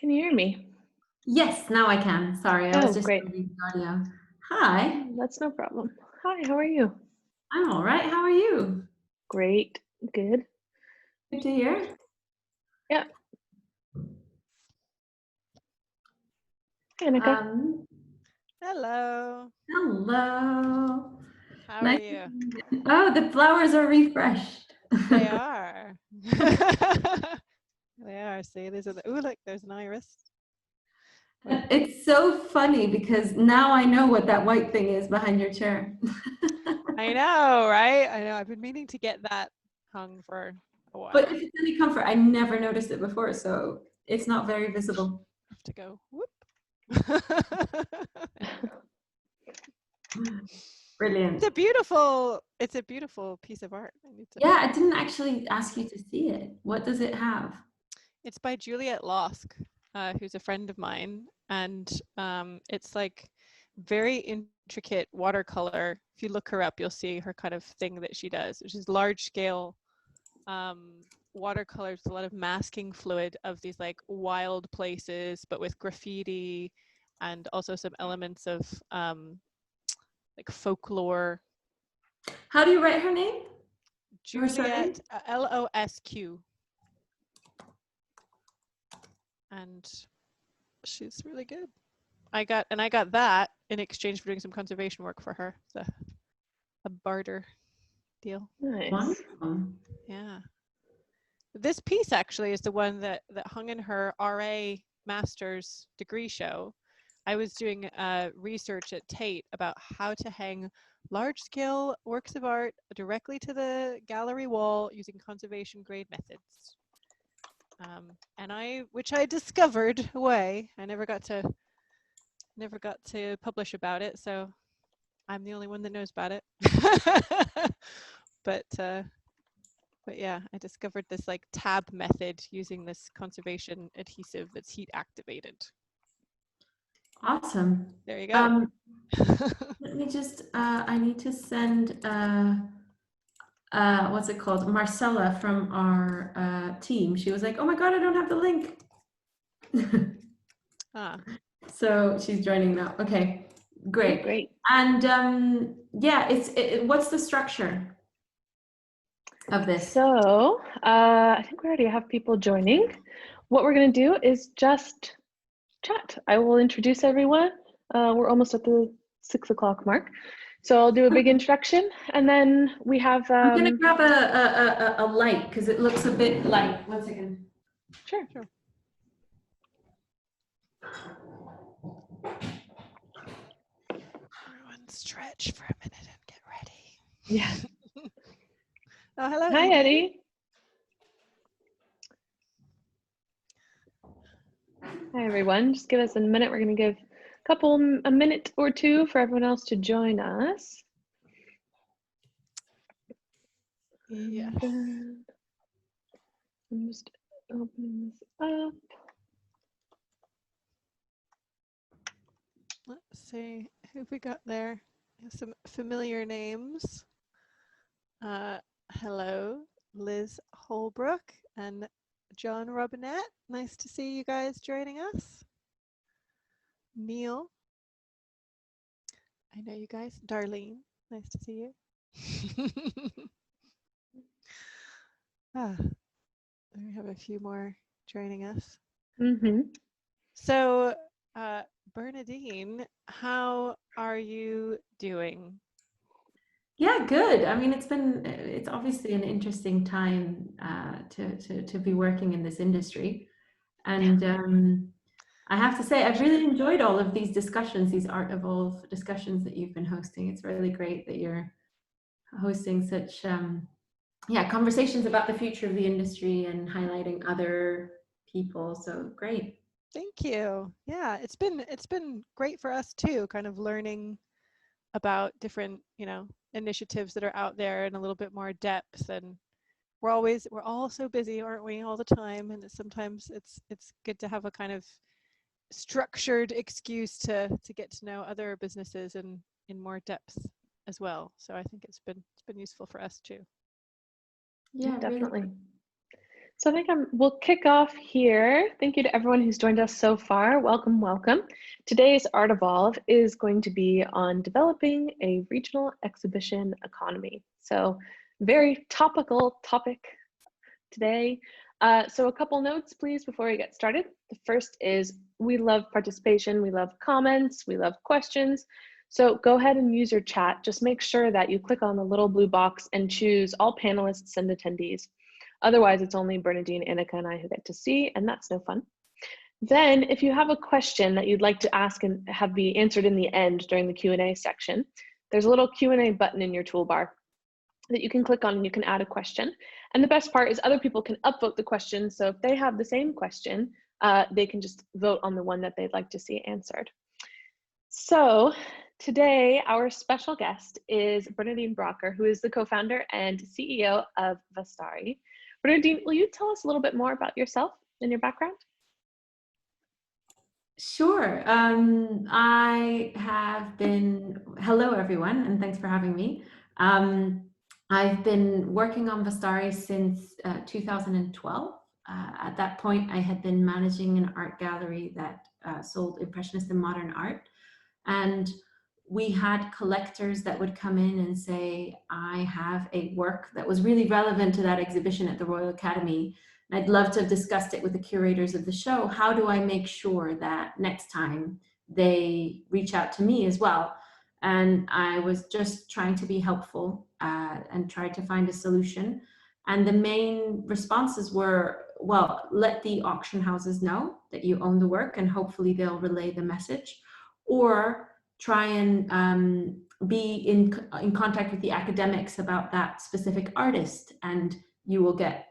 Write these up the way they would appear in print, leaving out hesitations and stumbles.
Can you hear me? Yes, now I can. Sorry, I was Oh, just great. reading the audio. Hi, That's no problem. Hi, how are you? I'm all right. How are you? Great. Good. Good to hear. Yeah. Hey, Annika. Hello. Hello. How are Nice. you? Oh, the flowers are refreshed. They are. They are. See, these are the. Ooh, look, there's an iris. It's so funny because now I know what that white thing is behind your chair. I know, right? I know. I've been meaning to get that hung for a while. But if it's any comfort, I never noticed it before, so it's not very visible. I have to go. Whoop. Brilliant. It's a beautiful piece of art. Yeah, I didn't actually ask you to see it. What does it have? It's by Juliet Losk, who's a friend of mine, and it's like very intricate watercolor. If you look her up, you'll see her kind of thing that she does, which is large scale watercolors with a lot of masking fluid of these like wild places, but with graffiti and also some elements of like folklore. How do you write her name? Juliet, Losq. And she's really good. I got that in exchange for doing some conservation work for her. It's a barter deal. Nice. Wonderful. Yeah. This piece actually is the one that hung in her RA master's degree show. I was doing research at Tate about how to hang large-scale works of art directly to the gallery wall using conservation grade methods. Which I discovered a way. I never got to publish about it, so I'm the only one that knows about it. but yeah, I discovered this like tab method using this conservation adhesive that's heat activated. Awesome. There you go. Let me just, I need to send, what's it called? Marcella from our team. She was like, oh my God, I don't have the link. So she's joining now. Okay, great. Oh, great. And yeah, what's the structure of this? So I think we already have people joining. What we're going to do is just chat. I will introduce everyone. We're almost at the 6 o'clock mark. So I'll do a big introduction, and then we have... I'm going to grab a light because it looks a bit light. 1 second. Sure. Everyone stretch for a minute and get ready. Yeah. Oh, hello. Hi, Eddie. Hi, everyone. Just give us a minute. We're going to give a minute or two for everyone else to join us. Yeah. I'm just opening this up. Let's see who have we got there. Some familiar names. Hello, Liz Holbrook and John Robinette. Nice to see you guys joining us. Neil. I know you guys. Darlene, nice to see you. We have a few more joining us. So, Bernadine, how are you doing? Yeah, good. I mean, it's obviously an interesting time to be working in this industry. And I have to say, I've really enjoyed all of these discussions, these ArtEvolve discussions that you've been hosting. It's really great that you're hosting such conversations about the future of the industry and highlighting other people. So great. Thank you. Yeah, it's been great for us too, kind of learning about different, initiatives that are out there in a little bit more depth. And we're all so busy, aren't we, all the time? And sometimes it's good to have a kind of structured excuse to get to know other businesses in more depth as well. So I think it's been useful for us too. Yeah, definitely. So I think we'll kick off here. Thank you to everyone who's joined us so far. Welcome, welcome. Today's ArtEvolve is going to be on developing a regional exhibition economy. So very topical topic today. So a couple notes, please, before we get started. The first is we love participation, we love comments, we love questions. So go ahead and use your chat. Just make sure that you click on the little blue box and choose all panelists and attendees. Otherwise, it's only Bernadine, Annika, and I who get to see, and that's no fun. Then, if you have a question that you'd like to ask and have be answered in the end during the Q&A section, there's a little Q&A button in your toolbar that you can click on and you can add a question. And the best part is other people can upvote the question. So if they have the same question, they can just vote on the one that they'd like to see answered. So today, our special guest is Bernadine Brocker, who is the co-founder and CEO of Vastari. Bernadine, will you tell us a little bit more about yourself and your background? Sure. Hello everyone, and thanks for having me. I've been working on Vastari since 2012. At that point, I had been managing an art gallery that sold Impressionist and modern art. And we had collectors that would come in and say, I have a work that was really relevant to that exhibition at the Royal Academy. And I'd love to have discussed it with the curators of the show. How do I make sure that next time they reach out to me as well? And I was just trying to be helpful and try to find a solution. And the main responses were, well, let the auction houses know that you own the work and hopefully they'll relay the message. Or try and be in contact with the academics about that specific artist and you will get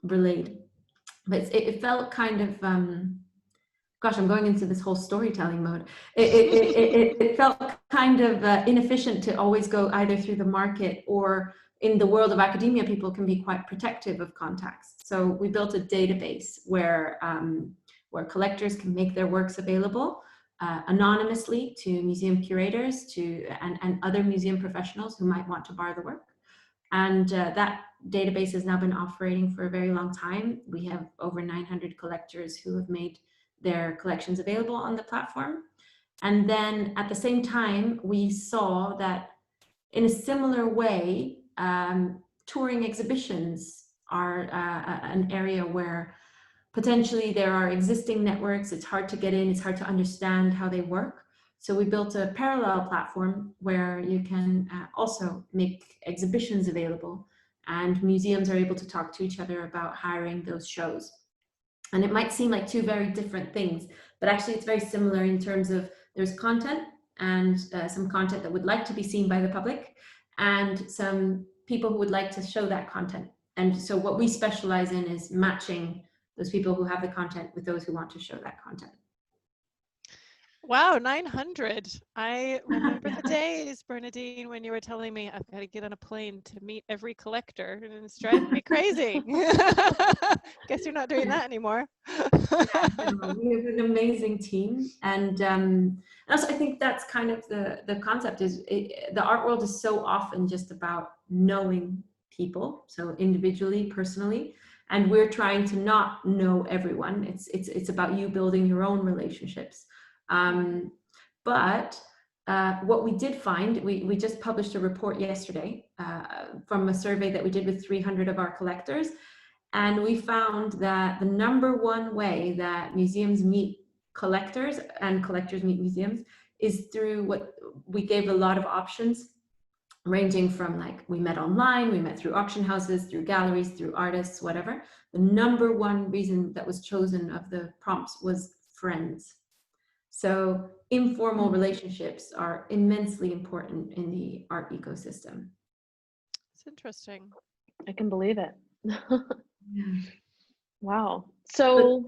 relayed. But it felt kind of, gosh, I'm going into this whole storytelling mode. It felt kind of inefficient to always go either through the market, or in the world of academia, people can be quite protective of contacts. So we built a database where collectors can make their works available anonymously to museum curators and other museum professionals who might want to borrow the work. And that database has now been operating for a very long time. We have over 900 collectors who have made their collections available on the platform. And then at the same time, we saw that in a similar way, touring exhibitions are an area where potentially there are existing networks, it's hard to get in, it's hard to understand how they work. So we built a parallel platform where you can also make exhibitions available and museums are able to talk to each other about hiring those shows. And it might seem like two very different things, but actually it's very similar in terms of there's content and some content that would like to be seen by the public and some people who would like to show that content. And so what we specialize in is matching those people who have the content with those who want to show that content. Wow, 900. I remember the days, Bernadine, when you were telling me I've got to get on a plane to meet every collector, and it's driving me crazy. Guess you're not doing that anymore. We have an amazing team, and also I think that's kind of the concept is the art world is so often just about knowing people, so individually, personally. And we're trying to not know everyone. It's about you building your own relationships. But what we did find, we just published a report yesterday from a survey that we did with 300 of our collectors. And we found that the #1 way that museums meet collectors and collectors meet museums is through what we gave a lot of options, ranging from like we met online, we met through auction houses, through galleries, through artists, whatever. The #1 reason that was chosen of the prompts was friends. So informal relationships are immensely important in the art ecosystem. It's interesting. I can believe it. Yeah. Wow. So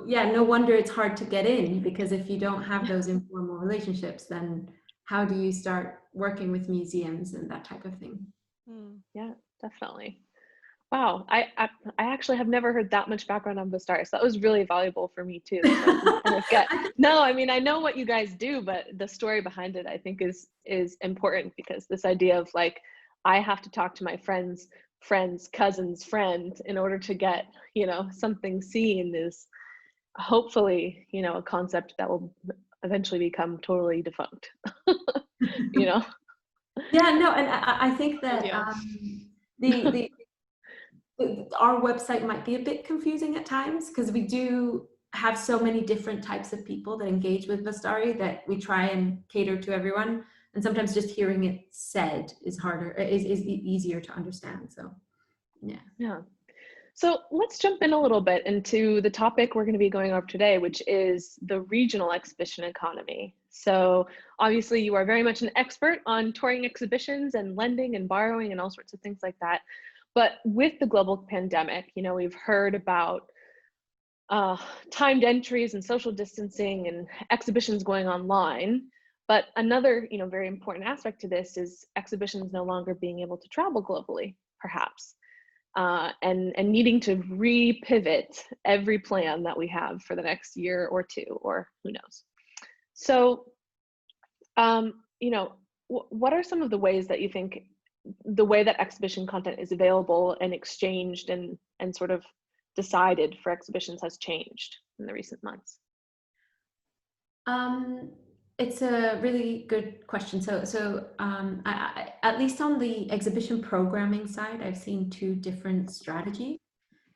yeah, no wonder it's hard to get in, because if you don't have those informal relationships, then how do you start working with museums and that type of thing? Yeah, definitely. Wow, I actually have never heard that much background on Vastari, so that was really valuable for me too. So kind of no, I mean, I know what you guys do, but the story behind it I think is important, because this idea of like, I have to talk to my friends friend's cousin's friend in order to get, something seen is hopefully, a concept that will eventually become totally defunct. you know Yeah, no, and I think that Ideal. the our website might be a bit confusing at times because we do have so many different types of people that engage with Vastari that we try and cater to everyone. And sometimes just hearing it said is harder, is easier to understand. So, yeah. So let's jump in a little bit into the topic we're going to be going over today, which is the regional exhibition economy. So obviously you are very much an expert on touring exhibitions and lending and borrowing and all sorts of things like that. But with the global pandemic, we've heard about timed entries and social distancing and exhibitions going online. But another, very important aspect to this is exhibitions no longer being able to travel globally, perhaps. And needing to re-pivot every plan that we have for the next year or two, or who knows. So, what are some of the ways that you think the way that exhibition content is available and exchanged and sort of decided for exhibitions has changed in the recent months? It's a really good question. So at least on the exhibition programming side, I've seen two different strategies,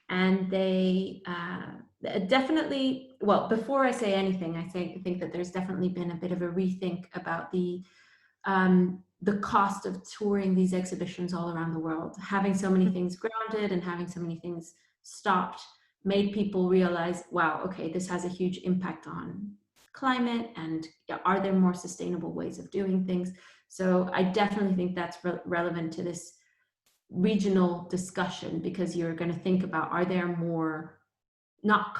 and they definitely. Well, before I say anything, I think that there's definitely been a bit of a rethink about the cost of touring these exhibitions all around the world. Having so many things grounded and having so many things stopped made people realize, wow, okay, this has a huge impact on climate, and are there more sustainable ways of doing things? So I definitely think that's relevant to this regional discussion, because you're going to think about, are there more not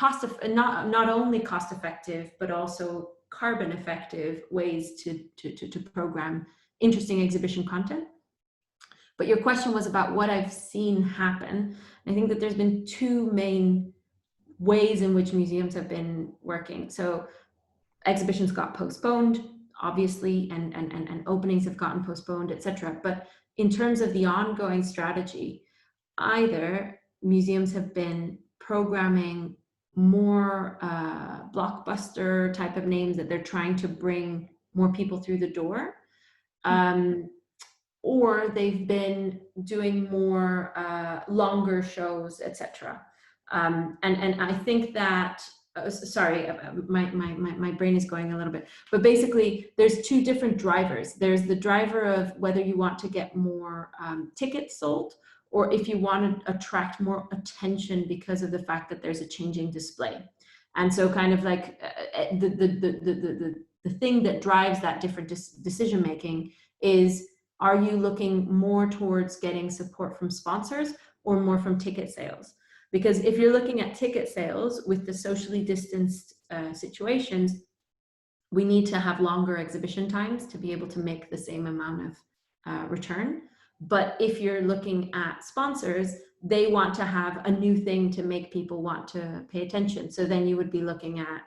only cost effective but also carbon effective ways to program interesting exhibition content? But your question was about what I've seen happen. I think that there's been two main ways in which museums have been working. So exhibitions got postponed, obviously, and openings have gotten postponed, etc. But in terms of the ongoing strategy, either museums have been programming more blockbuster type of names that they're trying to bring more people through the door, or they've been doing more longer shows, etc. And I think that sorry, my brain is going a little bit, but basically there's two different drivers. There's the driver of whether you want to get more tickets sold, or if you want to attract more attention because of the fact that there's a changing display. And so kind of like the thing that drives that different decision making is, are you looking more towards getting support from sponsors or more from ticket sales? Because if you're looking at ticket sales with the socially distanced situations, we need to have longer exhibition times to be able to make the same amount of return. But if you're looking at sponsors, they want to have a new thing to make people want to pay attention. So then you would be looking at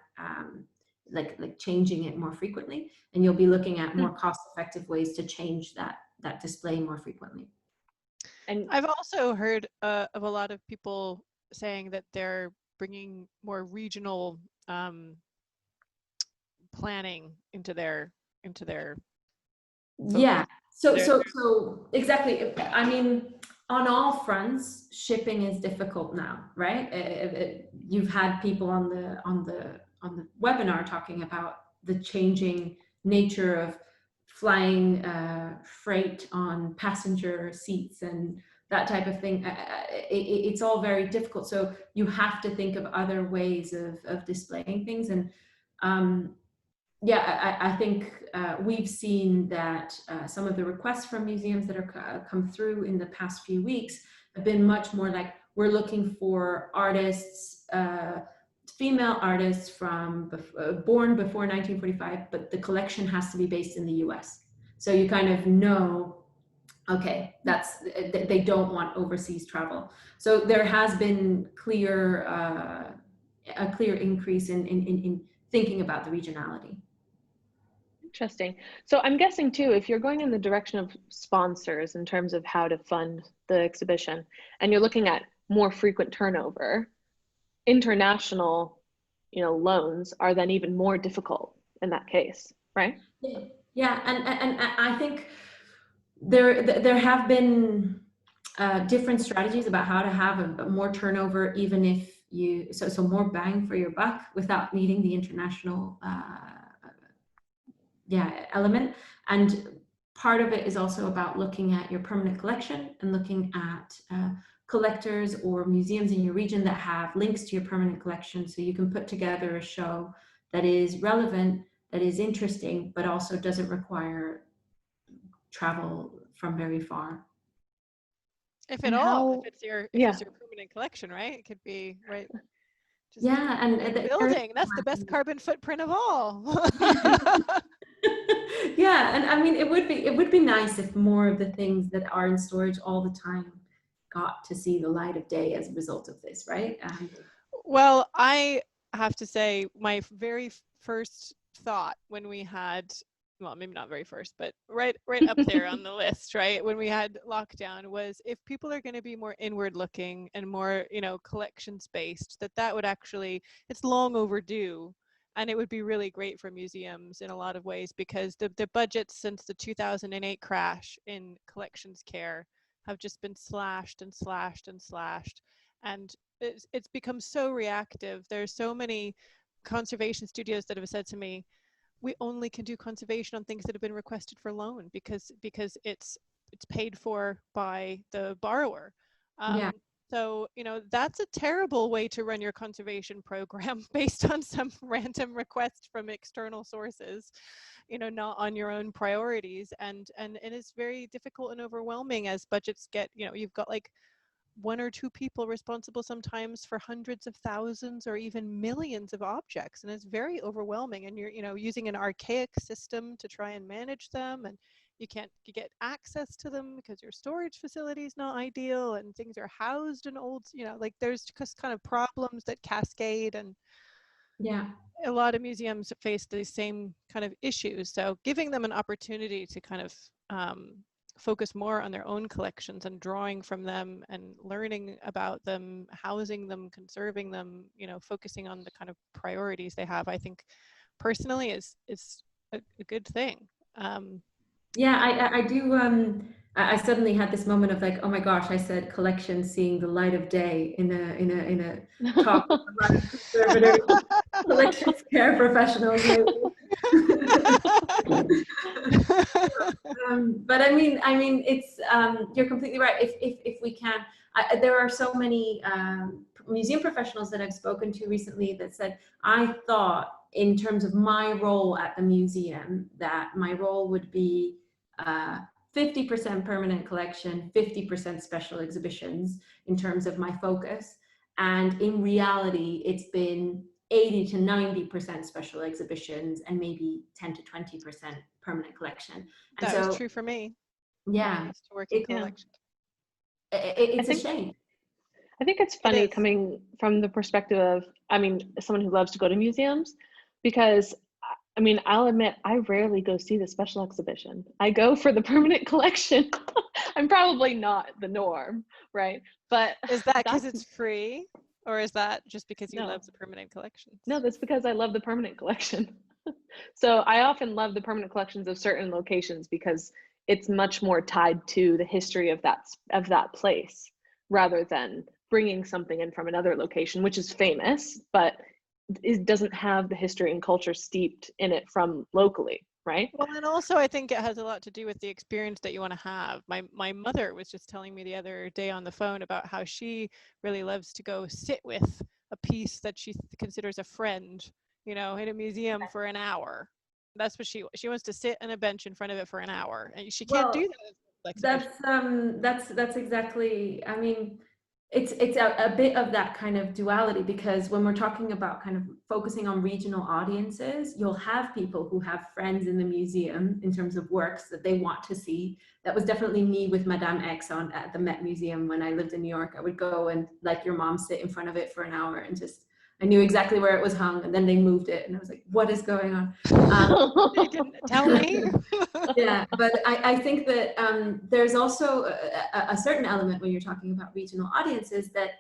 like changing it more frequently, and you'll be looking at more cost-effective ways to change that display more frequently. And I've also heard of a lot of people saying that they're bringing more regional planning into their yeah. So exactly. I mean, on all fronts, shipping is difficult now, right? You've had people on the webinar talking about the changing nature of flying freight on passenger seats and that type of thing. It's all very difficult. So you have to think of other ways of displaying things. And yeah, I think we've seen that some of the requests from museums that are come through in the past few weeks have been much more like, we're looking for artists, female artists from born before 1945, but the collection has to be based in the US. So you kind of know, okay, they don't want overseas travel. So there has been a clear increase in thinking about the regionality. Interesting. So I'm guessing too, if you're going in the direction of sponsors in terms of how to fund the exhibition, and you're looking at more frequent turnover, international, loans are then even more difficult in that case, right? Yeah, and I think there have been different strategies about how to have a more turnover, even if so more bang for your buck without needing the international element. And part of it is also about looking at your permanent collection and looking at collectors or museums in your region that have links to your permanent collection, so you can put together a show that is relevant, that is interesting, but also doesn't require travel from very far. If And at all, how, if it's your permanent collection, right? It could be right. Just and building. That's the best carbon footprint of all. Yeah, and I mean, it would be nice if more of the things that are in storage all the time got to see the light of day as a result of this, right? Well, I have to say, my very first thought when we had, well, maybe not very first, but right up there on the list, right, when we had lockdown, was if people are going to be more inward looking and more, collections based, that would actually, it's long overdue. And it would be really great for museums in a lot of ways, because the budgets since the 2008 crash in collections care have just been slashed and slashed and slashed. And it's become so reactive. There's so many conservation studios that have said to me, we only can do conservation on things that have been requested for loan, because it's paid for by the borrower. Yeah. So, that's a terrible way to run your conservation program, based on some random request from external sources, not on your own priorities. And it's very difficult and overwhelming as budgets get, you've got like one or two people responsible sometimes for hundreds of thousands or even millions of objects, and it's very overwhelming. And you're using an archaic system to try and manage them, and you get access to them because your storage facility is not ideal, and things are housed in old, like there's just kind of problems that cascade. And a lot of museums face the same kind of issues. So giving them an opportunity to kind of focus more on their own collections and drawing from them and learning about them, housing them, conserving them, focusing on the kind of priorities they have, I think personally is a good thing. I do. I suddenly had this moment of like, oh my gosh, I said collection seeing the light of day in a talk with a lot of conservative collections care professionals lately. But I mean, it's you're completely right. If we can, there are so many museum professionals that I've spoken to recently that said, I thought in terms of my role at the museum that my role would be 50% permanent collection, 50% special exhibitions in terms of my focus. And in reality, it's been 80 to 90% special exhibitions and maybe 10 to 20% permanent collection. And that was true for me. Yeah. I used to work in collection. It's a shame. I think it's funny coming from the perspective of, someone who loves to go to museums, because I'll admit I rarely go see the special exhibition. I go for the permanent collection. I'm probably not the norm, right? But is that because it's free, or is that just because you love the permanent collections? No, that's because I love the permanent collection. So I often love the permanent collections of certain locations because it's much more tied to the history of that place, rather than bringing something in from another location, which is famous, but it doesn't have the history and culture steeped in it from locally, right? Well, and also I think it has a lot to do with the experience that you want to have. My mother was just telling me the other day on the phone about how she really loves to go sit with a piece that she considers a friend, in a museum for an hour. That's what she wants to sit on a bench in front of it for an hour, and she can't do that. That's exactly. It's a bit of that kind of duality, because when we're talking about kind of focusing on regional audiences, you'll have people who have friends in the museum in terms of works that they want to see. That was definitely me with Madame X at the Met Museum when I lived in New York. I would go and, like your mom, sit in front of it for an hour and just I knew exactly where it was hung, and then they moved it, and I was like, what is going on? They didn't tell me. Yeah, but I think that there's also a certain element when you're talking about regional audiences that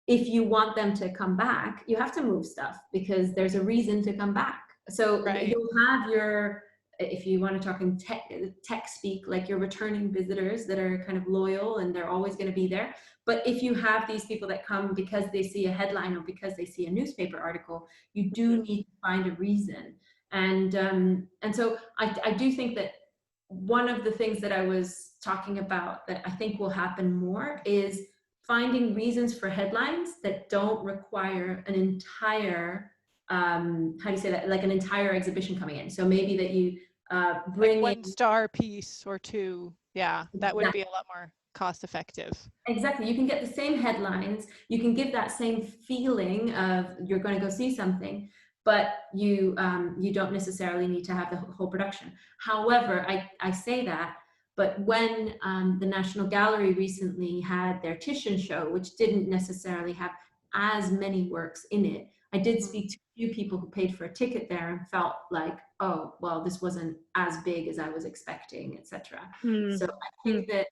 if you want them to come back, you have to move stuff because there's a reason to come back. So Right. you'll have your, if you want to talk in tech speak, like your returning visitors that are kind of loyal and they're always going to be there. But if you have these people that come because they see a headline or because they see a newspaper article, you do need to find a reason. And so I do think that one of the things that I was talking about that I think will happen more is finding reasons for headlines that don't require an entire, how do you say that, like an entire exhibition coming in. So maybe that you bring like in 1-star piece or 2. Yeah, that would be a lot more cost effective. Exactly. You can get the same headlines. You can give that same feeling of you're going to go see something, but you don't necessarily need to have the whole production. However, I say that, but when the National Gallery recently had their Titian show, which didn't necessarily have as many works in it, I did speak to a few people who paid for a ticket there and felt like, oh, well, this wasn't as big as I was expecting, etc. So I think that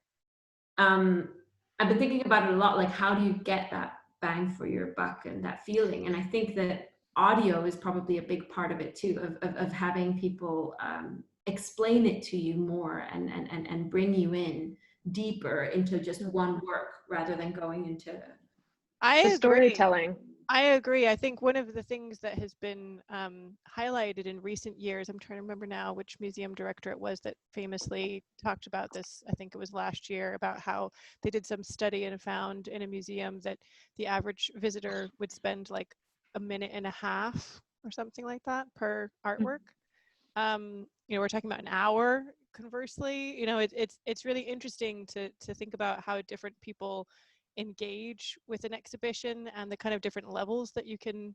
I've been thinking about it a lot, like how do you get that bang for your buck and that feeling? And I think that audio is probably a big part of it too, of having people explain it to you more and bring you in deeper into just one work rather than going into I the agree. storytelling. I agree. I think one of the things that has been highlighted in recent years, I'm trying to remember now which museum director it was that famously talked about this, I think it was last year, about how they did some study and found in a museum that the average visitor would spend like a minute and a half or something like that per artwork. We're talking about an hour. Conversely, it's really interesting to think about how different people engage with an exhibition and the kind of different levels that you can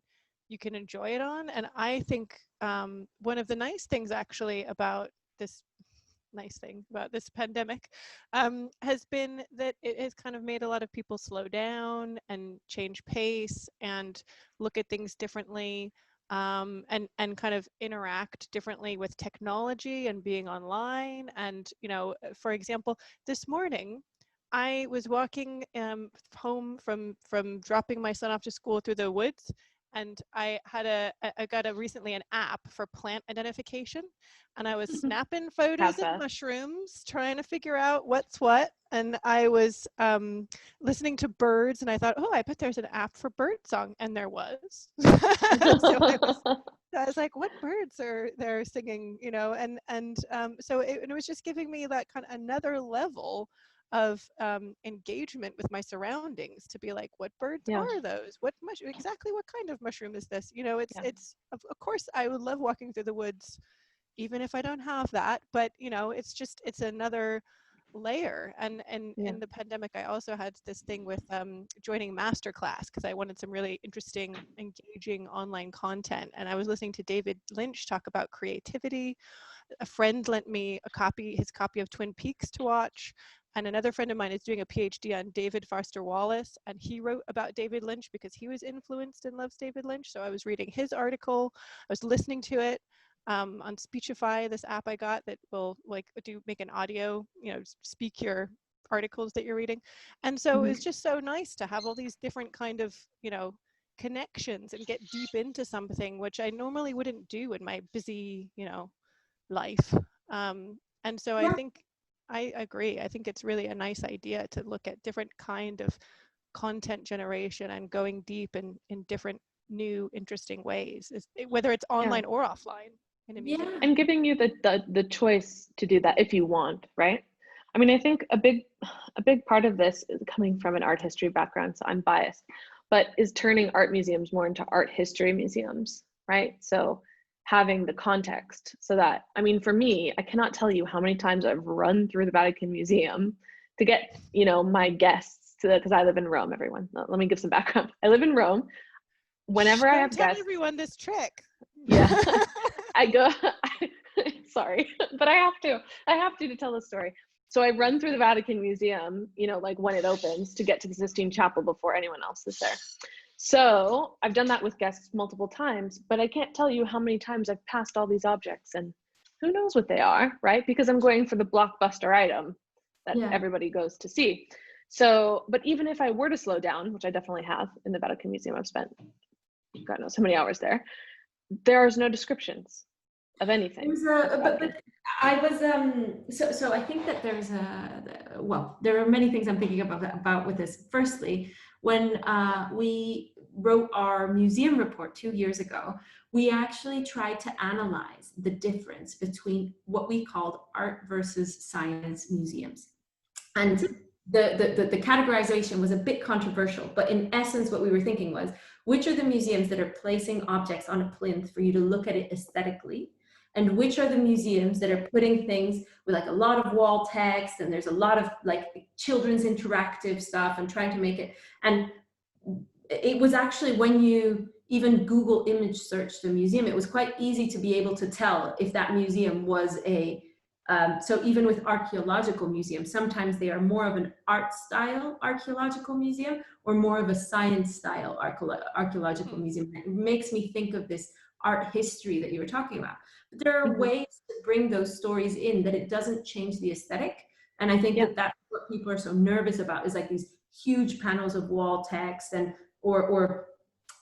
enjoy it on. And I think one of the nice things actually about this pandemic has been that it has kind of made a lot of people slow down and change pace and look at things differently, and kind of interact differently with technology and being online. And for example, this morning I was walking home from dropping my son off to school through the woods, and I got recently an app for plant identification, and I was snapping photos of mushrooms, trying to figure out what's what, and I was listening to birds, and I thought, oh, I bet there's an app for bird song, and there was. So I was like, what birds are they're singing, so it was just giving me that kind of another level of engagement with my surroundings, to be like, what birds are those? What exactly what kind of mushroom is this? It's of course I would love walking through the woods even if I don't have that, but it's another layer. And in the pandemic I also had this thing with joining masterclass because I wanted some really interesting, engaging online content, and I was listening to David Lynch talk about creativity. A friend lent me his copy of Twin Peaks to watch. And another friend of mine is doing a PhD on David Foster Wallace, and he wrote about David Lynch because he was influenced and loves David Lynch. So I was reading his article, I was listening to it on Speechify, this app I got that will make an audio, speak your articles that you're reading. And so it's just so nice to have all these different kind of, connections and get deep into something, which I normally wouldn't do in my busy, life. And so I think I agree. I think it's really a nice idea to look at different kind of content generation and going deep in different new interesting ways, whether it's online or offline in a museum. And giving you the choice to do that if you want, right? I mean, I think a big part of this is coming from an art history background, so I'm biased, but is turning art museums more into art history museums, right? So having the context so that, I mean, for me, I cannot tell you how many times I've run through the Vatican Museum to get, my guests to because I live in Rome, everyone. Let me give some background. I live in Rome. Whenever I have guests. Tell everyone this trick. Yeah. I go, sorry, but I have to tell the story. So I run through the Vatican Museum, like when it opens to get to the Sistine Chapel before anyone else is there. So I've done that with guests multiple times, but I can't tell you how many times I've passed all these objects and who knows what they are, right? Because I'm going for the blockbuster item that Yeah. everybody goes to see. So, but even if I were to slow down, which I definitely have in the Vatican Museum, I've spent God knows how many hours there, there's no descriptions of anything. There's a, but I was so I think that there's well, there are many things I'm thinking about with this. Firstly, when we wrote our museum report 2 years ago, we actually tried to analyze the difference between what we called art versus science museums. And the categorization was a bit controversial, but in essence, what we were thinking was, which are the museums that are placing objects on a plinth for you to look at it aesthetically? And which are the museums that are putting things with like a lot of wall text and there's a lot of like children's interactive stuff and trying to make it. And it was actually, when you even Google image search the museum, it was quite easy to be able to tell if that museum was a, so even with archaeological museums, sometimes they are more of an art style archaeological museum or more of a science style archaeological museum. It makes me think of this art history that you were talking about. But there are ways to bring those stories in that it doesn't change the aesthetic. And I think that that's what people are so nervous about, is like these huge panels of wall text and or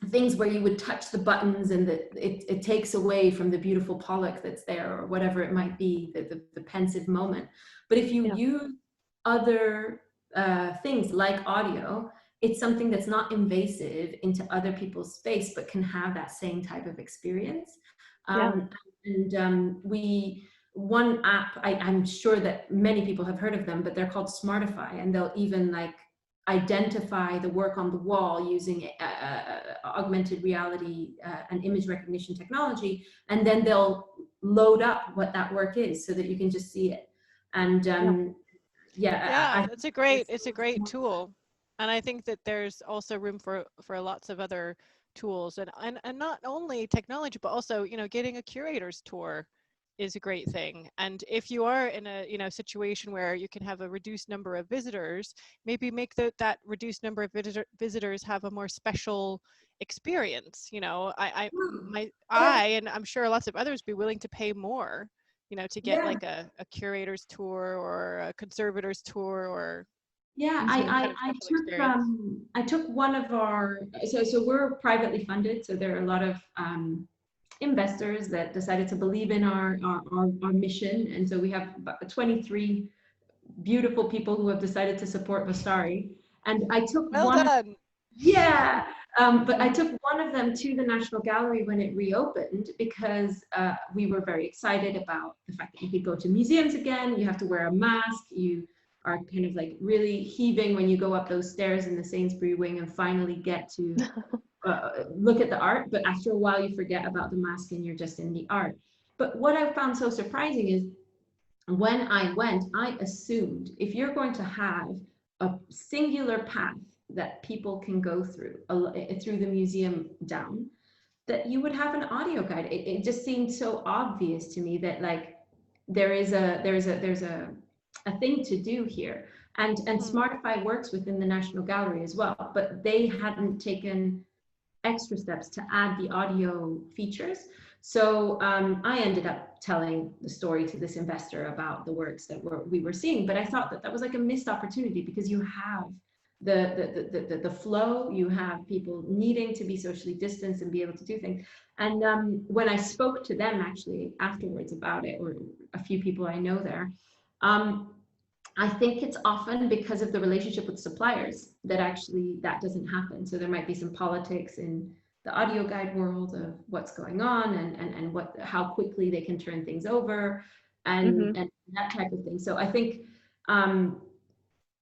things where you would touch the buttons and that it takes away from the beautiful Pollock that's there, or whatever it might be, the pensive moment. But if you use other things like audio, it's something that's not invasive into other people's space, but can have that same type of experience. One app, I'm sure that many people have heard of them, but they're called Smartify, and they'll even like identify the work on the wall using augmented reality and image recognition technology, and then they'll load up what that work is so that you can just see it. And it's a great tool, and I think that there's also room for lots of other tools, and not only technology, but also, you know, getting a curator's tour is a great thing. And if you are in a, you know, situation where you can have a reduced number of visitors, maybe make that reduced number of visitors have a more special experience. You know, I and I'm sure lots of others be willing to pay more, you know, to get like a curator's tour or a conservator's tour, or I took one of our, so we're privately funded, so there are a lot of investors that decided to believe in our mission, and so we have 23 beautiful people who have decided to support Vastari. And I took but I took one of them to the National Gallery when it reopened, because we were very excited about the fact that you could go to museums again. You have to wear a mask. You are kind of like really heaving when you go up those stairs in the Sainsbury wing and finally get to look at the art. But after a while, you forget about the mask and you're just in the art. But what I found so surprising is when I went, I assumed if you're going to have a singular path that people can go through the museum down, that you would have an audio guide. It just seemed so obvious to me that like there's a thing to do here. And Smartify works within the National Gallery as well, but they hadn't taken extra steps to add the audio features. So I ended up telling the story to this investor about the works that we were seeing, but I thought that was like a missed opportunity, because you have the flow, you have people needing to be socially distanced and be able to do things. And when I spoke to them actually afterwards about it, or a few people I know there, I think it's often because of the relationship with suppliers that actually that doesn't happen. So there might be some politics in the audio guide world of what's going on and how quickly they can turn things over and that type of thing. So I think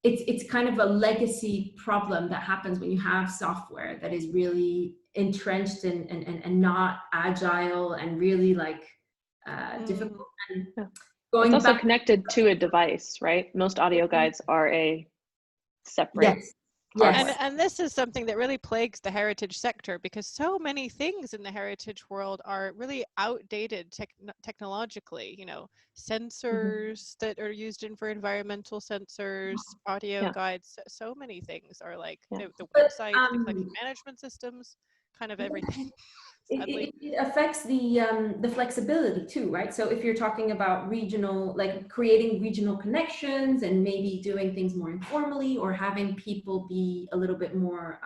it's kind of a legacy problem that happens when you have software that is really entrenched and not agile and really like difficult. And it's also connected to a device, right? Most audio guides are a separate Yes. And this is something that really plagues the heritage sector, because so many things in the heritage world are really outdated technologically. You know, sensors that are used for environmental sensors, audio Yeah. guides. So many things are like Yeah. the But website, the collection management systems, kind of everything. Sadly. it affects the flexibility too, right? So if you're talking about regional, like creating regional connections and maybe doing things more informally, or having people be a little bit more,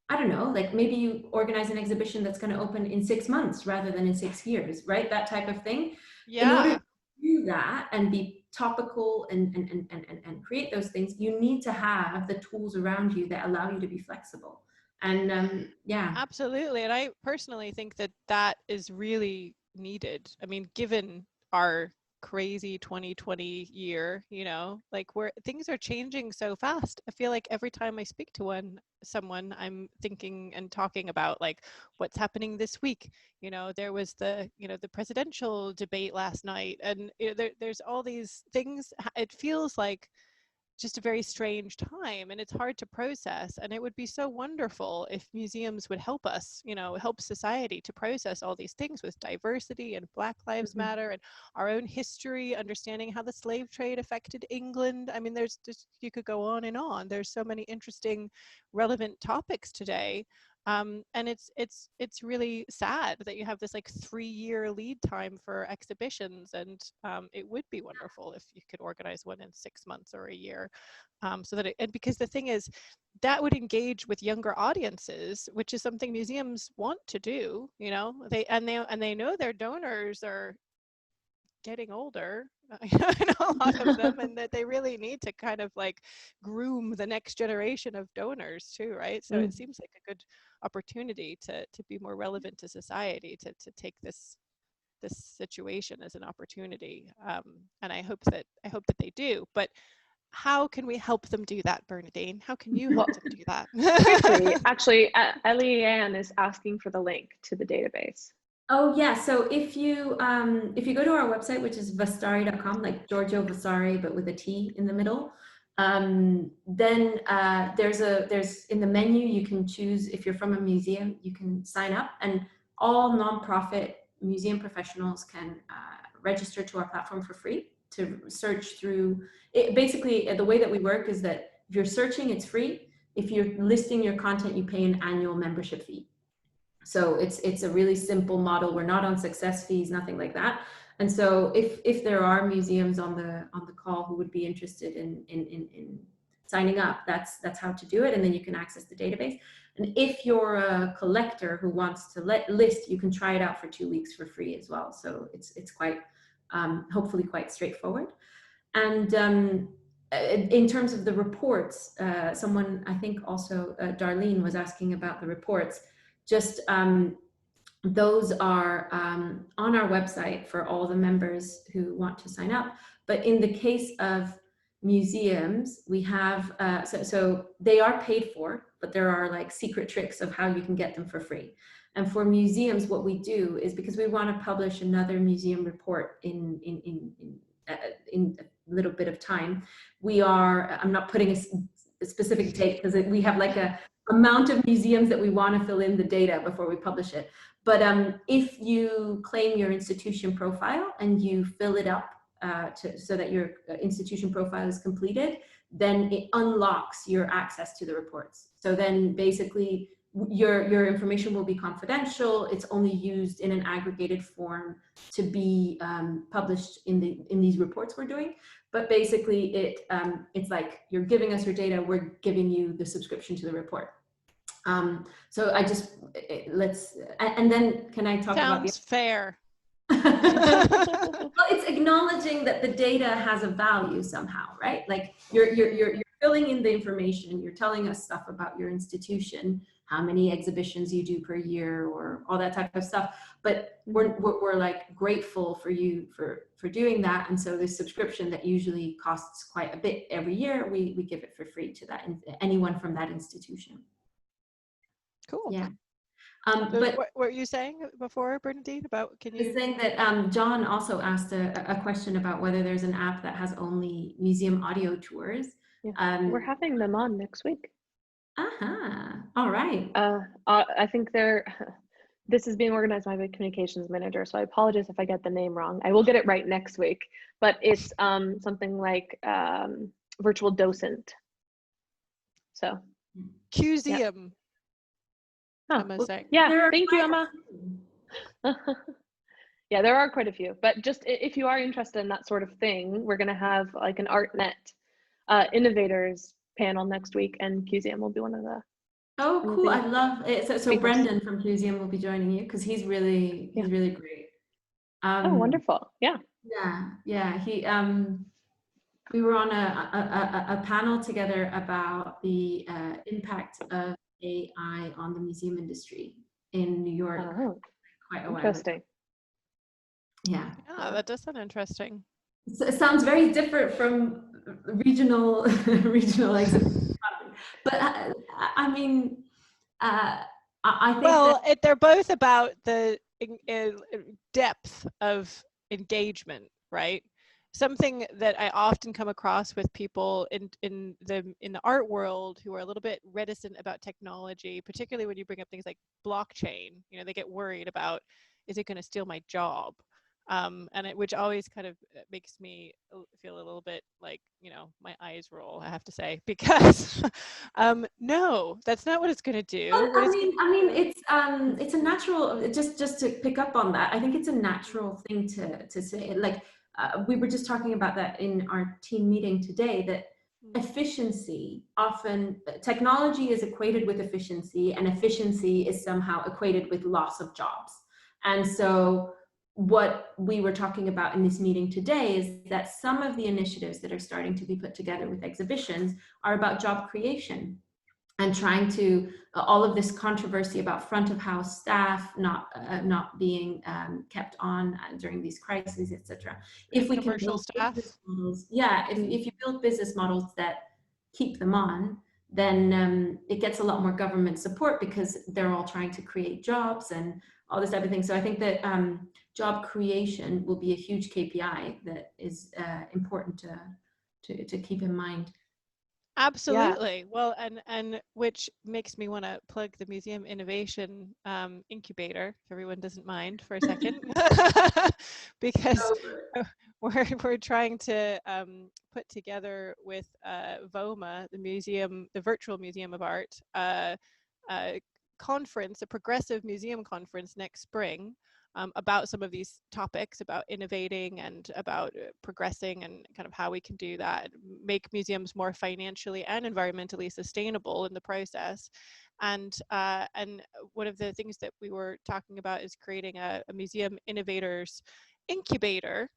I don't know, like maybe you organize an exhibition that's going to open in 6 months rather than in 6 years, right? That type of thing. In order Yeah. to do that and be topical and create those things, you need to have the tools around you that allow you to be flexible. And yeah. Absolutely. And I personally think that that is really needed. I mean, given our crazy 2020 year, you know, like where things are changing so fast. I feel like every time I speak to someone, I'm thinking and talking about like what's happening this week. You know, there was the presidential debate last night, and there's all these things. It feels like just a very strange time, and it's hard to process, and it would be so wonderful if museums would help us, you know, help society to process all these things with diversity and Black Lives Matter and our own history, understanding how the slave trade affected England. I mean, there's just, you could go on and on. There's so many interesting relevant topics today. And it's really sad that you have this like 3-year lead time for exhibitions, and it would be wonderful if you could organize one in 6 months or a year, so that and because the thing is that would engage with younger audiences, which is something museums want to do. You know, they know their donors are getting older, a lot of them, and that they really need to kind of like groom the next generation of donors too, right? So it seems like a good opportunity to be more relevant to society, to take this situation as an opportunity, and I hope that they do. But how can we help them do that, Bernadine? How can you help them do that? Quickly, actually, Ellie Ann is asking for the link to the database. Oh yeah, so if you go to our website, which is vasari.com, like Giorgio Vasari, but with a T in the middle, then there's in the menu you can choose, if you're from a museum, you can sign up, and all nonprofit museum professionals can register to our platform for free to search through it. Basically, the way that we work is that if you're searching, it's free. If you're listing your content, you pay an annual membership fee. So it's a really simple model. We're not on success fees, nothing like that. And so if there are museums on the call who would be interested in signing up, that's how to do it. And then you can access the database. And if you're a collector who wants to list, you can try it out for 2 weeks for free as well. So it's quite hopefully quite straightforward. And in terms of the reports, someone, I think also Darlene, was asking about the reports. Just those are on our website for all the members who want to sign up. But in the case of museums, we have, so they are paid for, but there are like secret tricks of how you can get them for free. And for museums, what we do is, because we want to publish another museum report in a little bit of time, I'm not putting a specific date because we have like a amount of museums that we want to fill in the data before we publish it. But if you claim your institution profile and you fill it up so that your institution profile is completed, then it unlocks your access to the reports. So then basically your information will be confidential. It's only used in an aggregated form to be published in these reports we're doing. But basically it's like you're giving us your data, we're giving you the subscription to the report. So I just, and then can I talk about the— Sounds fair. Well, it's acknowledging that the data has a value somehow, right? Like you're filling in the information, you're telling us stuff about your institution, how many exhibitions you do per year, or all that type of stuff. But we're like grateful for you for doing that. And so this subscription that usually costs quite a bit every year, we give it for free to anyone from that institution. Cool. Yeah. So but what were you saying before, Bernadine, about, can you— I was saying that John also asked a question about whether there's an app that has only museum audio tours. Yeah. We're having them on next week. All right. I think this is being organized by my communications manager, so I apologize if I get the name wrong. I will get it right next week, but it's something like virtual docent. So Museum. yeah. Emma's saying. Yeah, thank you, Emma. Yeah, there are quite a few, but just if you are interested in that sort of thing, we're going to have like an ArtNet innovators panel next week, and QZM will be one of the. Oh, cool! I love it. So speakers. Brendan from QZM will be joining you because he's really great. Oh, wonderful! Yeah. Yeah. He we were on a panel together about the impact of AI on the museum industry in New York quite a while ago. Interesting. Yeah. Yeah, that does sound interesting. So it sounds very different from regional exhibition, but I mean, I think well, they're both about the depth of engagement, right? Something that I often come across with people in the art world who are a little bit reticent about technology, particularly when you bring up things like blockchain. You know, they get worried about, is it going to steal my job? Which always kind of makes me feel a little bit like, you know, my eyes roll, I have to say, because no, that's not what it's going to do. Well, I mean, it's a natural. Just to pick up on that, I think it's a natural thing to say. Like we were just talking about that in our team meeting today. That efficiency, often technology is equated with efficiency, and efficiency is somehow equated with loss of jobs. And so what we were talking about in this meeting today is that some of the initiatives that are starting to be put together with exhibitions are about job creation and trying to all of this controversy about front of house staff not being kept on during these crises, etc. If we can build business models, if you build business models that keep them on, then it gets a lot more government support because they're all trying to create jobs and all this type of thing. So I think that job creation will be a huge KPI that is important to keep in mind. Absolutely. Yeah. Well, and which makes me want to plug the Museum Innovation Incubator, if everyone doesn't mind for a second, because we're trying to put together with VOMA, the Virtual Museum of Art, conference, a progressive museum conference next spring. About some of these topics, about innovating and about progressing and kind of how we can do that, make museums more financially and environmentally sustainable in the process. And one of the things that we were talking about is creating a museum innovators incubator,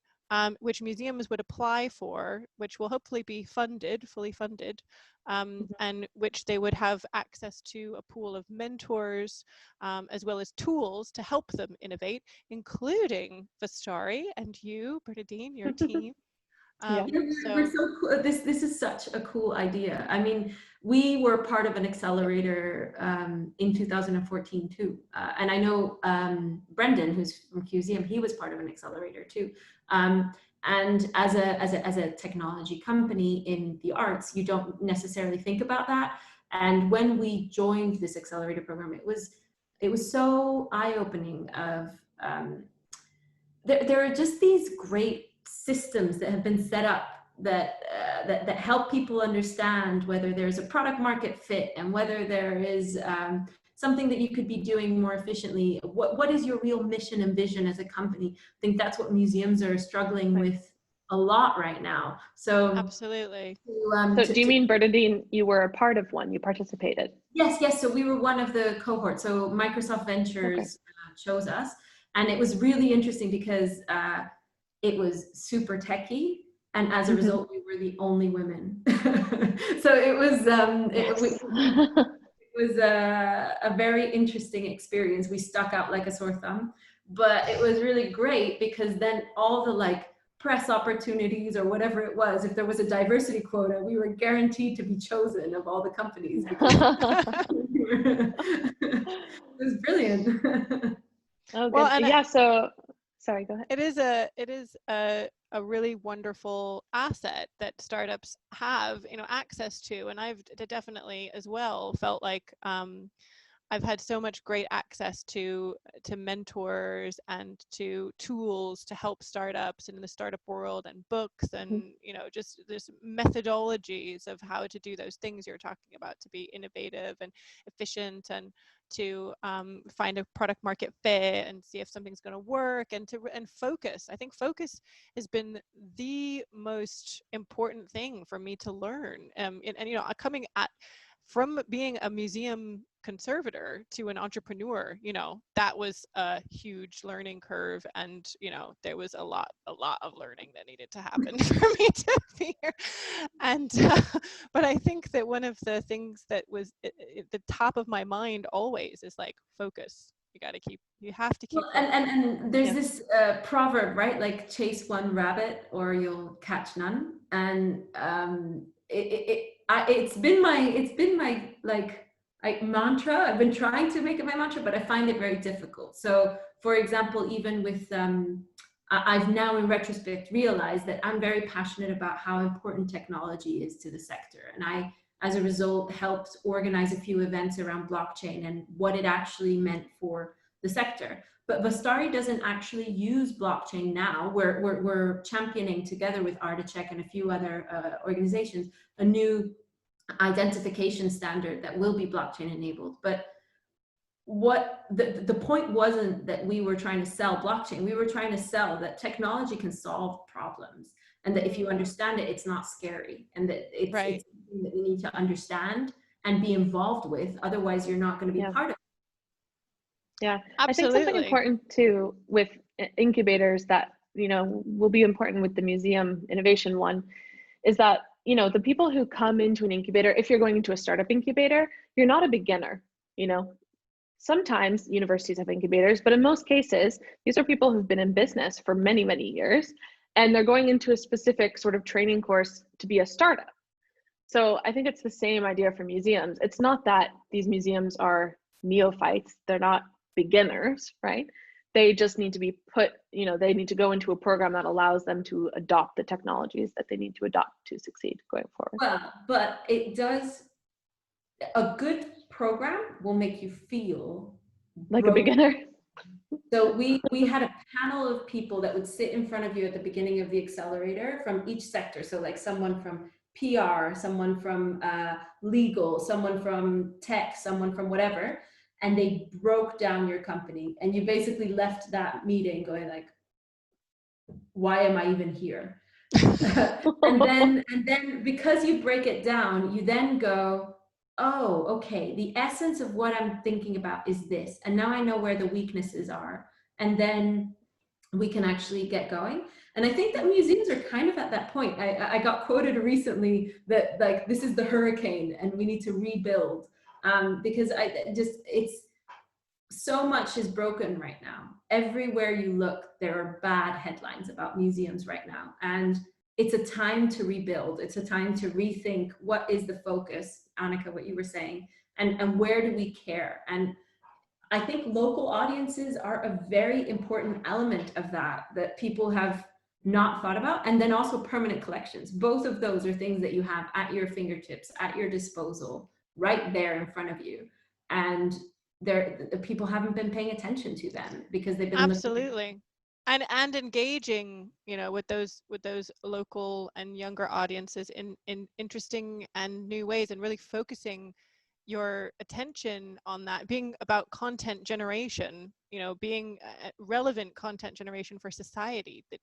which museums would apply for, which will hopefully be fully funded, and which they would have access to a pool of mentors, as well as tools to help them innovate, including Vastari and you, Bernadine, your team. We're so cool. This is such a cool idea. I mean, we were part of an accelerator in 2014 too, and I know Brendan, who's from QZM, he was part of an accelerator too. And as a technology company in the arts, you don't necessarily think about that. And when we joined this accelerator program, it was so eye-opening. There are just these great systems that have been set up that help people understand whether there's a product market fit and whether there is something that you could be doing more efficiently. What is your real mission and vision as a company? I think that's what museums are struggling with a lot right now. So absolutely. So do you mean, Bernadine, you were a part of one? You participated? Yes. So we were one of the cohorts. So Microsoft Ventures chose us, and it was really interesting because it was super techy, and as a result, we were the only women. So it was it was a very interesting experience. We stuck out like a sore thumb, but it was really great because then all the press opportunities or whatever it was, if there was a diversity quota, we were guaranteed to be chosen of all the companies. It was brilliant. Oh, well, and so sorry, go ahead. It is a really wonderful asset that startups have, you know, access to. And I've definitely as well felt like I've had so much great access to mentors and to tools to help startups in the startup world, and books, and you know, just there's methodologies of how to do those things you're talking about, to be innovative and efficient, and to find a product market fit and see if something's going to work, and focus. I think focus has been the most important thing for me to learn. And you know, coming at from being a museum conservator to an entrepreneur, you know, that was a huge learning curve. And, you know, there was a lot of learning that needed to happen for me to be here. And, but I think that one of the things that was at the top of my mind always is like, focus. You have to keep Well, focused. and there's this proverb, right? Like, chase one rabbit or you'll catch none. And it's been my like mantra. I've been trying to make it my mantra, but I find it very difficult. So, for example, even with I've now in retrospect realized that I'm very passionate about how important technology is to the sector, and I, as a result, helped organize a few events around blockchain and what it actually meant for the sector. But Vastari doesn't actually use blockchain now. We're championing, together with Artecheck and a few other organizations, a new identification standard that will be blockchain enabled. But what the point wasn't that we were trying to sell blockchain. We were trying to sell that technology can solve problems, and that if you understand it, it's not scary, and that it's something that we need to understand and be involved with. Otherwise, you're not going to be part of it. Yeah, absolutely. I think something important too with incubators that, you know, will be important with the museum innovation one is that, you know, the people who come into an incubator, if you're going into a startup incubator, you're not a beginner. You know, sometimes universities have incubators, but in most cases, these are people who've been in business for many, many years, and they're going into a specific sort of training course to be a startup. So I think it's the same idea for museums. It's not that these museums are neophytes. They're not beginners, right? They just need to be put, you know, they need to go into a program that allows them to adopt the technologies that they need to adopt to succeed going forward. Well, but it does, a good program will make you feel like a beginner. So we had a panel of people that would sit in front of you at the beginning of the accelerator from each sector. So like someone from PR, someone from legal, someone from tech, someone from whatever, and they broke down your company, and you basically left that meeting going like, why am I even here? and then because you break it down, you then go, oh, okay, the essence of what I'm thinking about is this, and now I know where the weaknesses are, and then we can actually get going. And I think that museums are kind of at that point. I got quoted recently that like, this is the hurricane and we need to rebuild, because it's so much is broken right now. Everywhere you look, there are bad headlines about museums right now, and it's a time to rebuild. It's a time to rethink what is the focus, Annika, what you were saying, and where do we care? And I think local audiences are a very important element of that people have not thought about. And then also permanent collections. Both of those are things that you have at your fingertips, at your disposal, right there in front of you. And the people haven't been paying attention to them because they've been absolutely. And engaging, you know, with those local and younger audiences in interesting and new ways, and really focusing your attention on that, being about content generation, you know, being relevant content generation for society that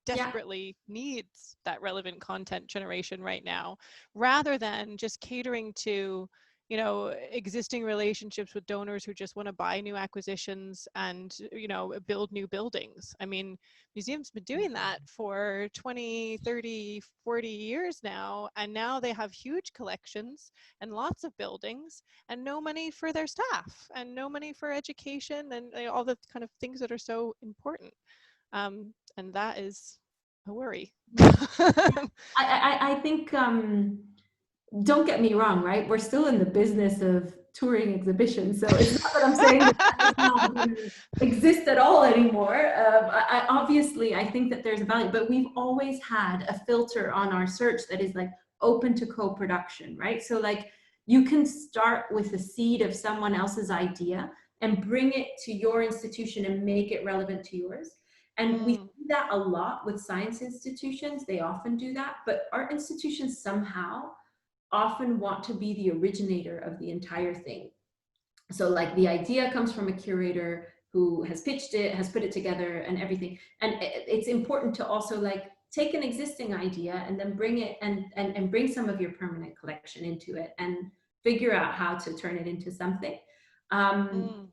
desperately needs that relevant content generation right now, rather than just catering to, you know, existing relationships with donors who just want to buy new acquisitions and, you know, build new buildings. I mean, museums been doing that for 20, 30, 40 years now, and now they have huge collections and lots of buildings and no money for their staff and no money for education and all the kind of things that are so important. And that is a worry. I think don't get me wrong, right? We're still in the business of touring exhibitions. So it's not that I'm saying that that is not going to exist at all anymore. Obviously, I think that there's a value, but we've always had a filter on our search that is like open to co-production, right? So like you can start with the seed of someone else's idea and bring it to your institution and make it relevant to yours. And we see that a lot with science institutions. They often do that, but art institutions somehow often want to be the originator of the entire thing. So like the idea comes from a curator who has pitched it, has put it together and everything. And it's important to also like take an existing idea and then bring it and bring some of your permanent collection into it and figure out how to turn it into something. And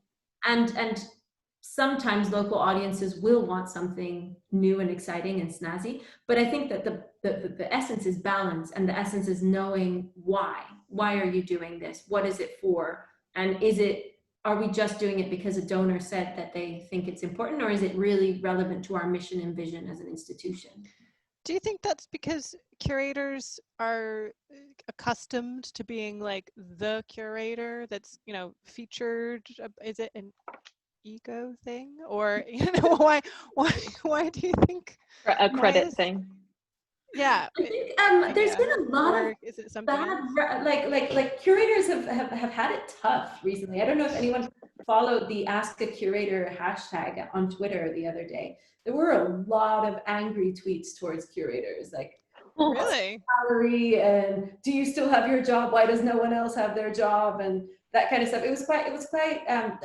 sometimes local audiences will want something new and exciting and snazzy, but I think that the essence is balance, and the essence is knowing why are you doing this, what is it for, and are we just doing it because a donor said that they think it's important, or is it really relevant to our mission and vision as an institution? Do you think that's because curators are accustomed to being like the curator that's, you know, featured? Is it an ego thing, or you know, why do you think A credit thing? Yeah, I think there's been a lot of is it something bad, else? like curators have had it tough recently. I don't know if anyone followed the Ask a Curator hashtag on Twitter the other day. There were a lot of angry tweets towards curators, like, Really? salary, and do you still have your job? Why does no one else have their job? And that kind of stuff. It was quite,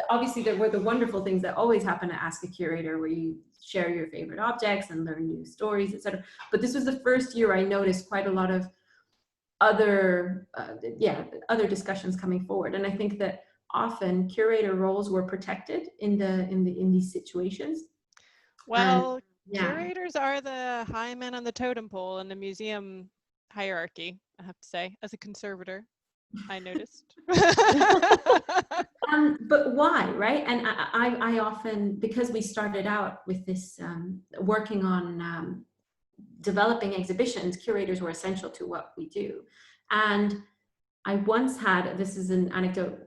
obviously there were the wonderful things that always happen to Ask a Curator, where you share your favorite objects and learn new stories, etc. But this was the first year I noticed quite a lot of other discussions coming forward. And I think that often curator roles were protected in these situations. Well, And, curators are the high men on the totem pole in the museum hierarchy, I have to say, as a conservator. I noticed. But why, right? And I often, because we started out with this working on developing exhibitions, curators were essential to what we do. And I once had, this is an anecdote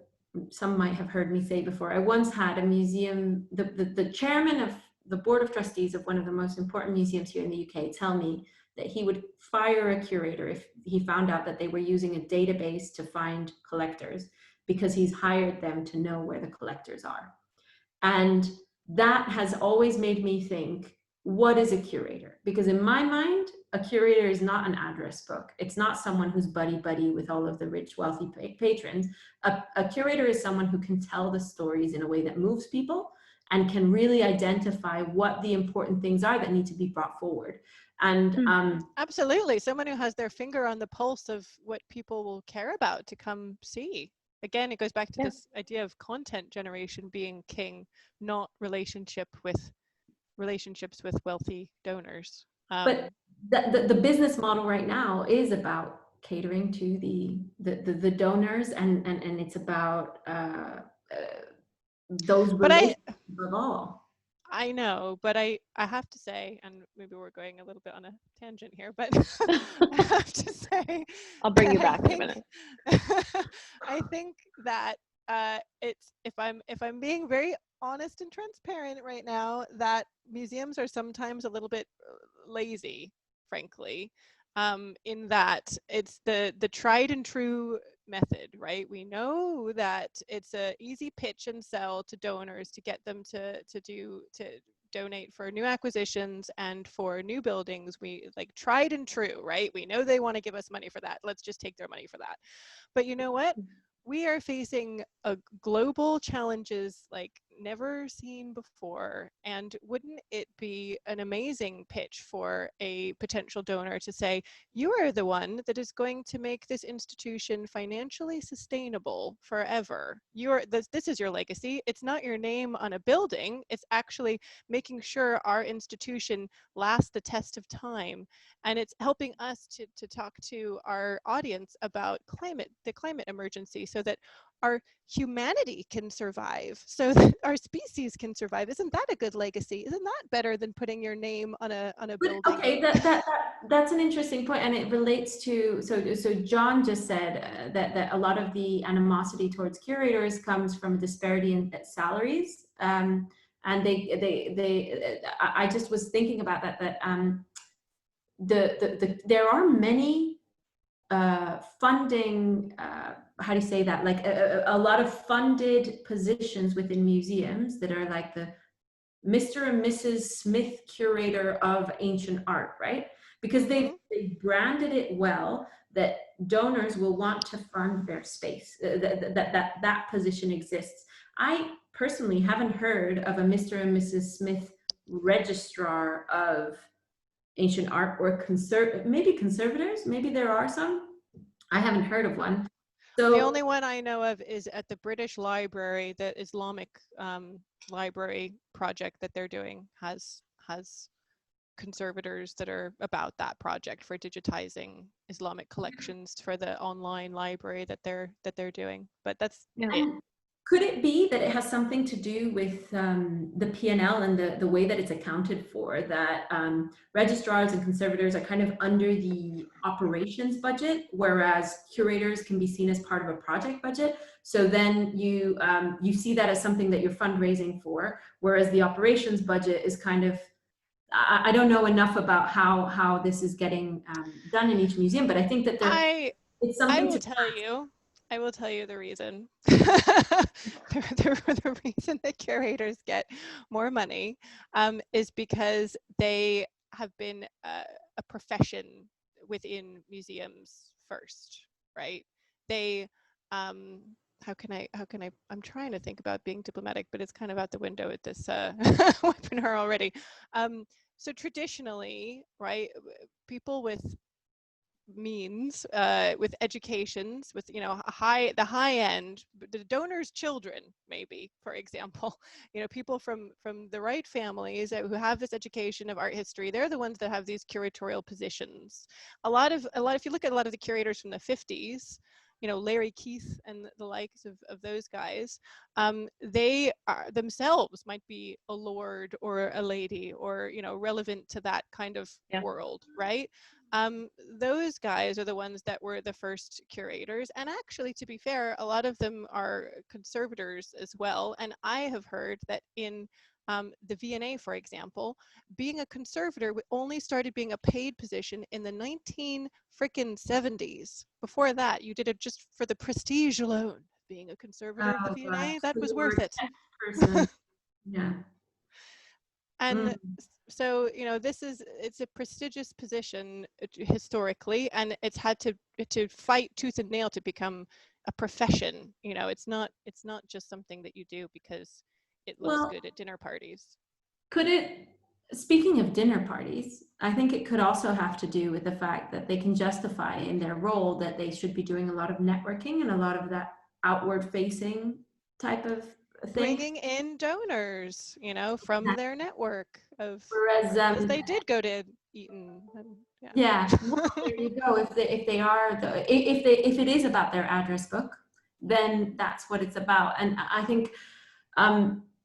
some might have heard me say before, I once had a museum, the chairman of the board of trustees of one of the most important museums here in the UK tell me that he would fire a curator if he found out that they were using a database to find collectors, because he's hired them to know where the collectors are. And that has always made me think, what is a curator? Because in my mind, a curator is not an address book. It's not someone who's buddy-buddy with all of the rich, wealthy patrons. A curator is someone who can tell the stories in a way that moves people and can really identify what the important things are that need to be brought forward. And absolutely, someone who has their finger on the pulse of what people will care about to come see. Again, it goes back to this idea of content generation being king, not relationships with wealthy donors. But the business model right now is about catering to the donors, and it's about those relationships above all. I know, but I have to say, and maybe we're going a little bit on a tangent here, but I have to say, I'll bring you back in a minute. I think that it's, if I'm being very honest and transparent right now, that museums are sometimes a little bit lazy, frankly, in that it's the tried and true method, right? We know that it's a easy pitch and sell to donors to get them to donate for new acquisitions and for new buildings. We like tried and true, right? We know they want to give us money for that. Let's just take their money for that. But you know what? We are facing a global challenges like never seen before. And wouldn't it be an amazing pitch for a potential donor to say, you are the one that is going to make this institution financially sustainable forever. This is your legacy. It's not your name on a building. It's actually making sure our institution lasts the test of time. And it's helping us to talk to our audience about the climate emergency, so that our humanity can survive, so that our species can survive. Isn't that a good legacy? Isn't that better than putting your name on a building? Okay, that's an interesting point, and it relates to, so John just said that a lot of the animosity towards curators comes from disparity in salaries, and I just was thinking about that there are many funding, how do you say that, like a lot of funded positions within museums that are like the Mr. and Mrs. Smith Curator of Ancient Art, right? Because they branded it well, that donors will want to fund their space, that position exists. I personally haven't heard of a Mr. and Mrs. Smith Registrar of Ancient Art, or maybe conservators, maybe there are some. I haven't heard of one. So the only one I know of is at the British Library. The Islamic library project that they're doing has conservators that are about that project for digitizing Islamic collections for the online library that they're doing. But that's it. Could it be that it has something to do with the P&L and the way that it's accounted for, that registrars and conservators are kind of under the operations budget, whereas curators can be seen as part of a project budget? So then you see that as something that you're fundraising for, whereas the operations budget is kind of, I don't know enough about how this is getting done in each museum, but I think that it's something I will tell you the reason. the reason that curators get more money is because they have been a profession within museums first, right? They how can I I'm trying to think about being diplomatic, but it's kind of out the window at this webinar already. So traditionally, right, people with means, with educations, with, you know, the high end, the donors' children, maybe, for example, you know, people from the right families who have this education of art history, they're the ones that have these curatorial positions. If you look at a lot of the curators from the 50s, you know, Larry Keith and the likes of those guys, they are themselves might be a lord or a lady, or, you know, relevant to that kind of world, right? Those guys are the ones that were the first curators, and actually, to be fair, a lot of them are conservators as well. And I have heard that in the V&A, for example, being a conservator only started being a paid position in the 1970s. Before that, you did it just for the prestige alone. Being a conservator of the V&A, that was worth it. Yeah. And so, you know, it's a prestigious position historically, and it's had to fight tooth and nail to become a profession. You know, it's not just something that you do because it looks good at dinner parties. Speaking of dinner parties, I think it could also have to do with the fact that they can justify in their role that they should be doing a lot of networking and a lot of that outward facing type of thing. Bringing in donors, you know, from their network of, whereas they did go to Eton. Well, there you go. If it is about their address book, then that's what it's about. And I think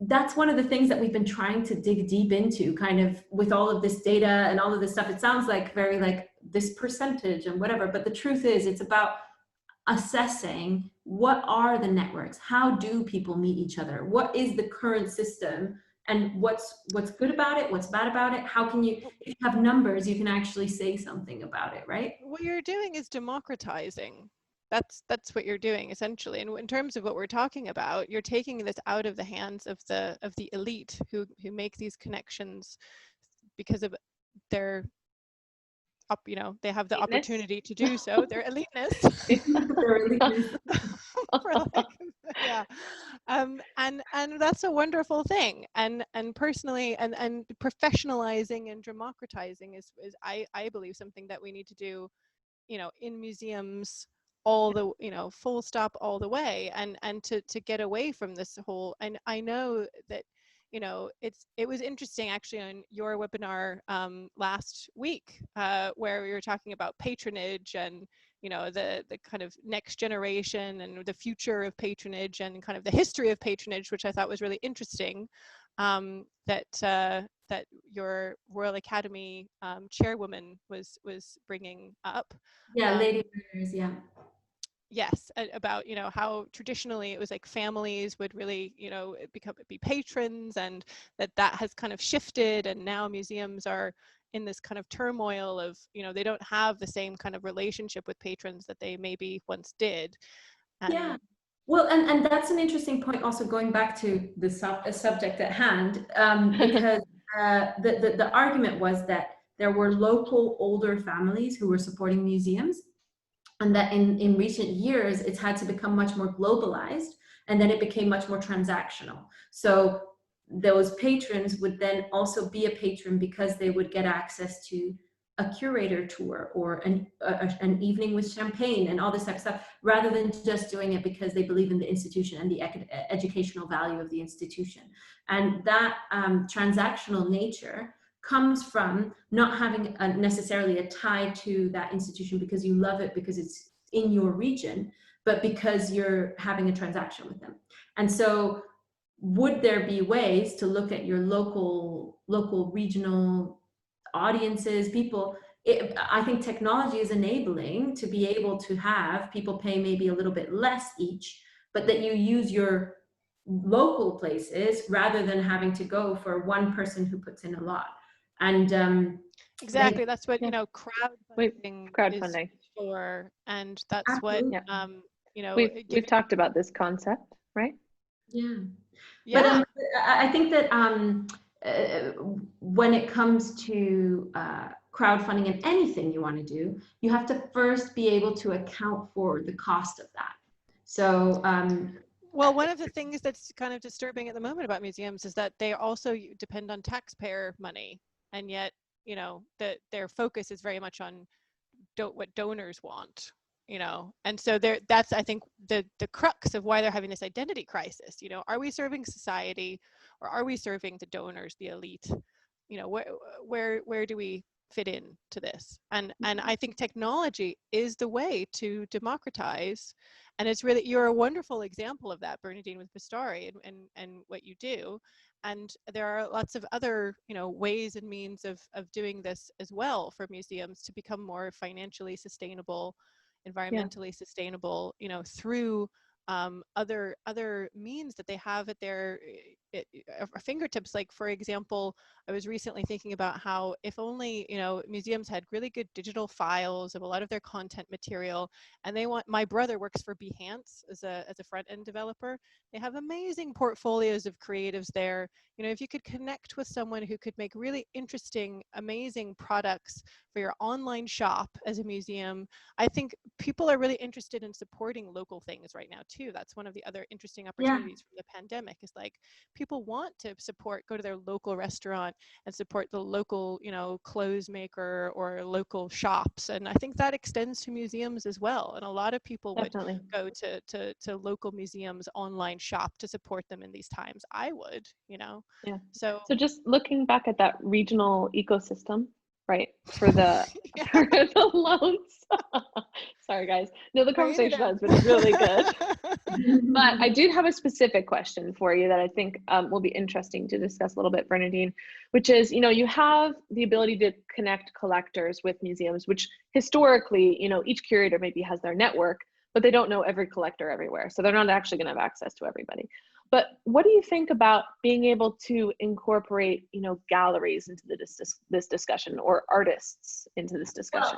that's one of the things that we've been trying to dig deep into, kind of with all of this data and all of this stuff. It sounds like very like this percentage and whatever, but the truth is it's about assessing what are the networks, how do people meet each other, what is the current system, and what's good about it, what's bad about it. How can you, if you have numbers, you can actually say something about it, right? What you're doing is democratizing. That's what you're doing essentially. And in terms of what we're talking about, you're taking this out of the hands of the elite who make these connections because of their you know, they have the opportunity to do so. They're eliteness. And that's a wonderful thing. And personally, and professionalizing and democratizing is I believe something that we need to do, you know, in museums all the, you know, full stop all the way, and to get away from this whole. And I know that, you know, it was interesting actually on your webinar last week where we were talking about patronage and, the kind of next generation and the future of patronage and kind of the history of patronage, which I thought was really interesting, that your Royal Academy chairwoman was bringing up. Yeah, Lady Murders, yeah. Yes, about how traditionally it was like families would really be patrons, and that has kind of shifted, and now museums are in this kind of turmoil of they don't have the same kind of relationship with patrons that they maybe once did. And yeah, well, and that's an interesting point, also going back to the subject at hand, because the argument was that there were local older families who were supporting museums, and that in recent years it's had to become much more globalized, and then it became much more transactional. So those patrons would then also be a patron because they would get access to a curator tour or an evening with champagne and all this type of stuff, rather than just doing it because they believe in the institution and the educational value of the institution. And that transactional nature comes from not having necessarily a tie to that institution because you love it, because it's in your region, but because you're having a transaction with them. And so would there be ways to look at your local regional audiences, people? I think technology is enabling to be able to have people pay maybe a little bit less each, but that you use your local places rather than having to go for one person who puts in a lot. And exactly, that's what crowdfunding is for, and that's absolutely. what we've talked about this concept, right? Yeah. Yeah. But I think that when it comes to crowdfunding and anything you want to do, you have to first be able to account for the cost of that. So well, one of the things that's kind of disturbing at the moment about museums is that they also depend on taxpayer money, and yet that their focus is very much on what donors want. And so that's, I think, the crux of why they're having this identity crisis. Are we serving society, or are we serving the donors, the elite? Where do we fit in to this? And I think technology is the way to democratize, and it's really, you're a wonderful example of that, Bernadine, with Bistari and what you do. And there are lots of other ways and means of doing this as well, for museums to become more financially sustainable, environmentally sustainable, through other means that they have at their fingertips. Like, for example, I was recently thinking about how if only museums had really good digital files of a lot of their content material, and my brother works for Behance as a front-end developer. They have amazing portfolios of creatives there. If you could connect with someone who could make really interesting, amazing products for your online shop as a museum, I think people are really interested in supporting local things right now too. That's one of the other interesting opportunities from the pandemic, is like people want to go to their local restaurant and support the local, clothes maker or local shops. And I think that extends to museums as well. And a lot of people would go to local museums online shop to support them in these times. I would, So just looking back at that regional ecosystem, right, for the for the loans. Sorry guys, no, the conversation has been really good. But I do have a specific question for you that I think will be interesting to discuss a little bit, Bernadine, which is, you have the ability to connect collectors with museums, which historically, each curator maybe has their network, but they don't know every collector everywhere. So they're not actually going to have access to everybody. But what do you think about being able to incorporate, galleries into this discussion, or artists into this discussion?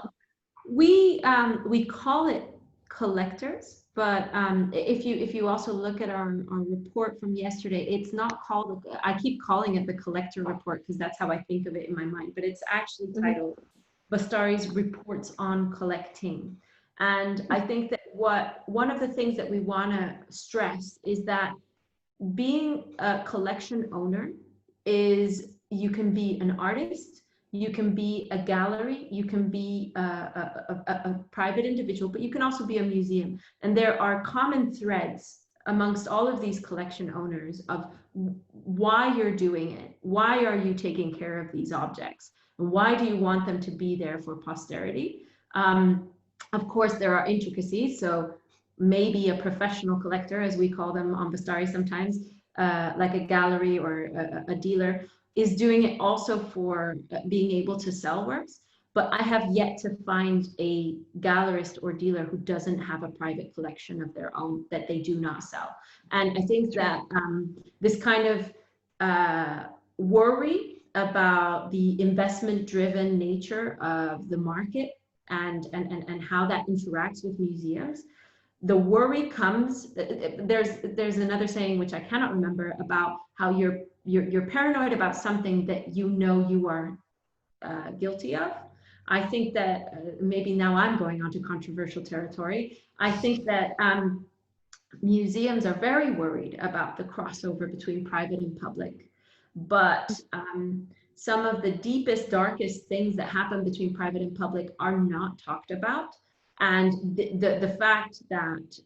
Well, we call it collectors, but if you also look at our report from yesterday, it's not called, I keep calling it the collector report because that's how I think of it in my mind, but it's actually titled Bistari's Reports on Collecting. And I think that one of the things that we want to stress is that being a collection owner is, you can be an artist, you can be a gallery, you can be a private individual, but you can also be a museum. And there are common threads amongst all of these collection owners of why you're doing it. Why are you taking care of these objects? Why do you want them to be there for posterity? Of course, there are intricacies. So maybe a professional collector, as we call them on Bastari sometimes, like a gallery or a dealer, is doing it also for being able to sell works. But I have yet to find a gallerist or dealer who doesn't have a private collection of their own that they do not sell. And I think that this kind of worry about the investment-driven nature of the market and how that interacts with museums, the worry comes, there's another saying which I cannot remember, about how you're paranoid about something that you know you are guilty of. I think that maybe now I'm going on to controversial territory. I think that museums are very worried about the crossover between private and public, but some of the deepest, darkest things that happen between private and public are not talked about. And the fact that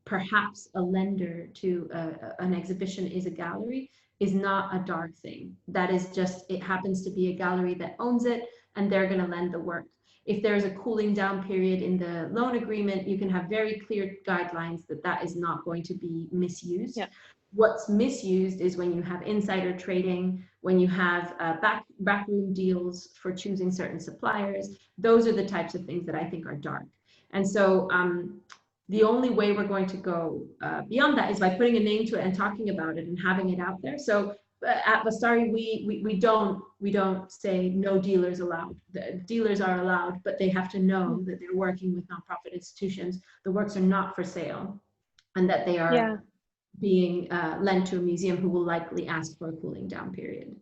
perhaps a lender to an exhibition is a gallery is not a dark thing. That is just, it happens to be a gallery that owns it and they're going to lend the work. If there's a cooling down period in the loan agreement, you can have very clear guidelines that that is not going to be misused. Yeah. What's misused is when you have insider trading, when you have backroom deals for choosing certain suppliers. Those are the types of things that I think are dark. And so the only way we're going to go beyond that is by putting a name to it and talking about it and having it out there. So at Bastari, we don't say no dealers allowed. The dealers are allowed, but they have to know that they're working with nonprofit institutions. The works are not for sale, and that they are being lent to a museum who will likely ask for a cooling down period.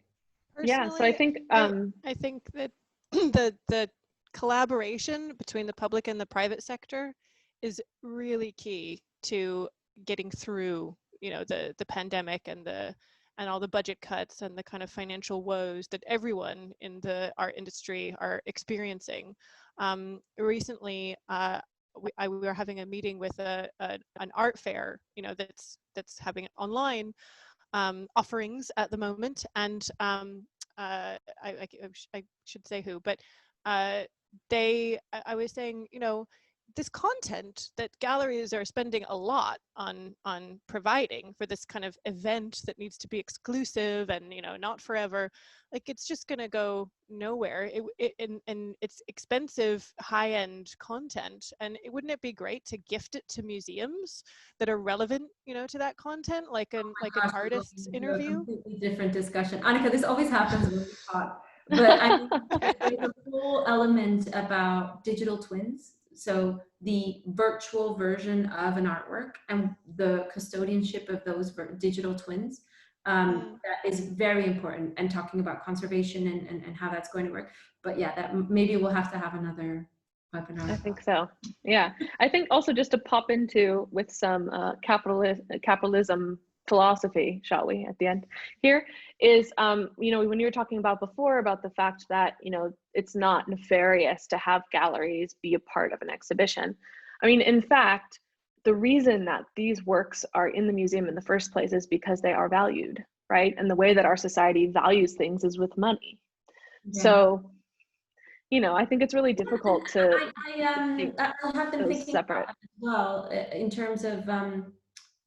Yeah, so I think I think that the collaboration between the public and the private sector is really key to getting through, you know, the pandemic and all the budget cuts and the kind of financial woes that everyone in the art industry are experiencing. Recently, we were having a meeting with an art fair, you know, that's having online offerings at the moment, and I should say who, but I was saying, you know, this content that galleries are spending a lot on providing for this kind of event that needs to be exclusive and, you know, not forever, like it's just going to go nowhere. And it's expensive high-end content, and wouldn't it be great to gift it to museums that are relevant, you know, to that content, like an artist's interview? A completely different discussion, Annika. This always happens when we talk, but I mean, there's a whole element about digital twins. So the virtual version of an artwork and the custodianship of those digital twins, that is very important, and talking about conservation and how that's going to work. But yeah, that maybe we'll have to have another webinar. I think so. Yeah, I think also just to pop into with some capitalism philosophy, shall we, at the end here, is you know, when you were talking about before about the fact that, you know, it's not nefarious to have galleries be a part of an exhibition. I mean, in fact, the reason that these works are in the museum in the first place is because they are valued, right? And the way that our society values things is with money. Yeah. So, you know, I think it's really difficult to I have been thinking separate. about it as well, in terms of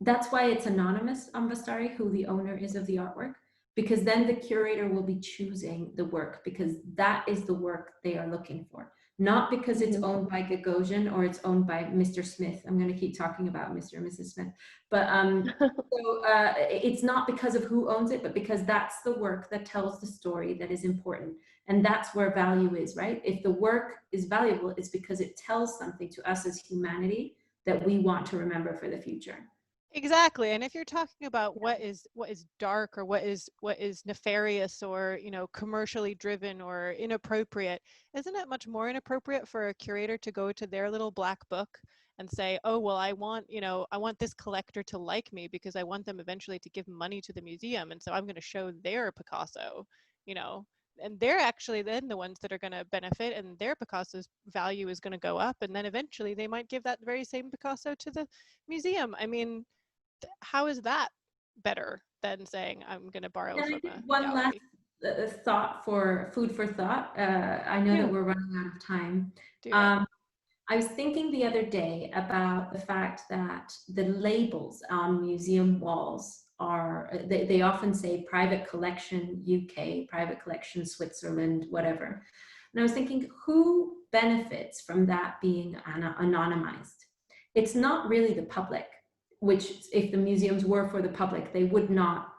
that's why it's anonymous on Bastari who the owner is of the artwork, because then the curator will be choosing the work because that is the work they are looking for, not because it's owned by Gagosian or it's owned by Mr. Smith. I'm going to keep talking about Mr. and Mrs. Smith, but so it's not because of who owns it, but because that's the work that tells the story that is important. And that's where value is, right? If the work is valuable, it's because it tells something to us as humanity that we want to remember for the future. Exactly. And if you're talking about what is dark or what is nefarious or, you know, commercially driven or inappropriate, isn't it much more inappropriate for a curator to go to their little black book and say, oh, well, I want this collector to like me because I want them eventually to give money to the museum, and so I'm going to show their Picasso, you know, and they're actually then the ones that are going to benefit, and their Picasso's value is going to go up, and then eventually they might give that very same Picasso to the museum. I mean, how is that better than saying I'm going to borrow from a one gallery? last thought for food for thought. I know that we're running out of time. I was thinking the other day about the fact that the labels on museum walls are, they often say private collection UK, private collection Switzerland, whatever. And I was thinking, who benefits from that being anonymized? It's not really the public, which if the museums were for the public, they would not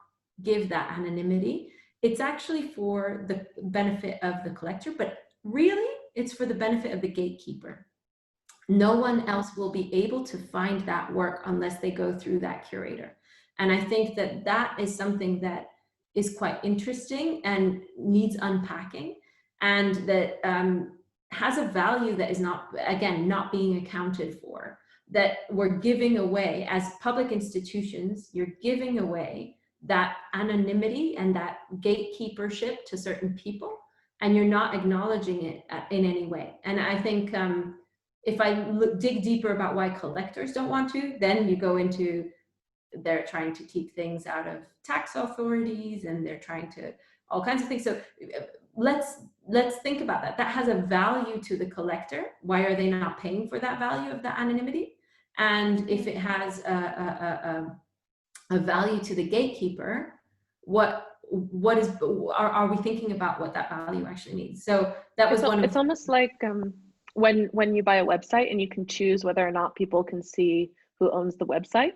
give that anonymity. It's actually for the benefit of the collector, but really it's for the benefit of the gatekeeper. No one else will be able to find that work unless they go through that curator. And I think that that is something that is quite interesting and needs unpacking, and that has a value that is not, again, not being accounted for, that we're giving away as public institutions. You're giving away that anonymity and that gatekeepership to certain people, and you're not acknowledging it in any way. And I think if I dig deeper about why collectors don't want to, then you go into they're trying to keep things out of tax authorities, and they're trying to all kinds of things. So let's think about that. That has a value to the collector. Why are they not paying for that value of that anonymity? And if it has a value to the gatekeeper, what is, are we thinking about what that value actually means? So that was it's almost like when you buy a website and you can choose whether or not people can see who owns the website,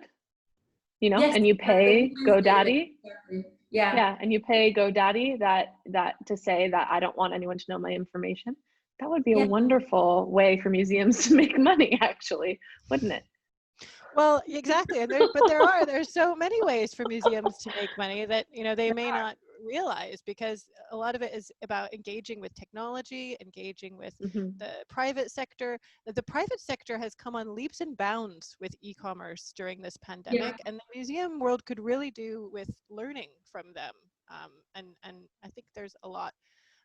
you know, yes, and you pay GoDaddy. exactly. Yeah. Yeah, and you pay GoDaddy that to say that I don't want anyone to know my information. That would be a wonderful way for museums to make money, actually, wouldn't it? Well, exactly. And there's so many ways for museums to make money that, you know, they may not realize, because a lot of it is about engaging with technology, engaging with the private sector. The private sector has come on leaps and bounds with e-commerce during this pandemic, and the museum world could really do with learning from them. And I think there's a lot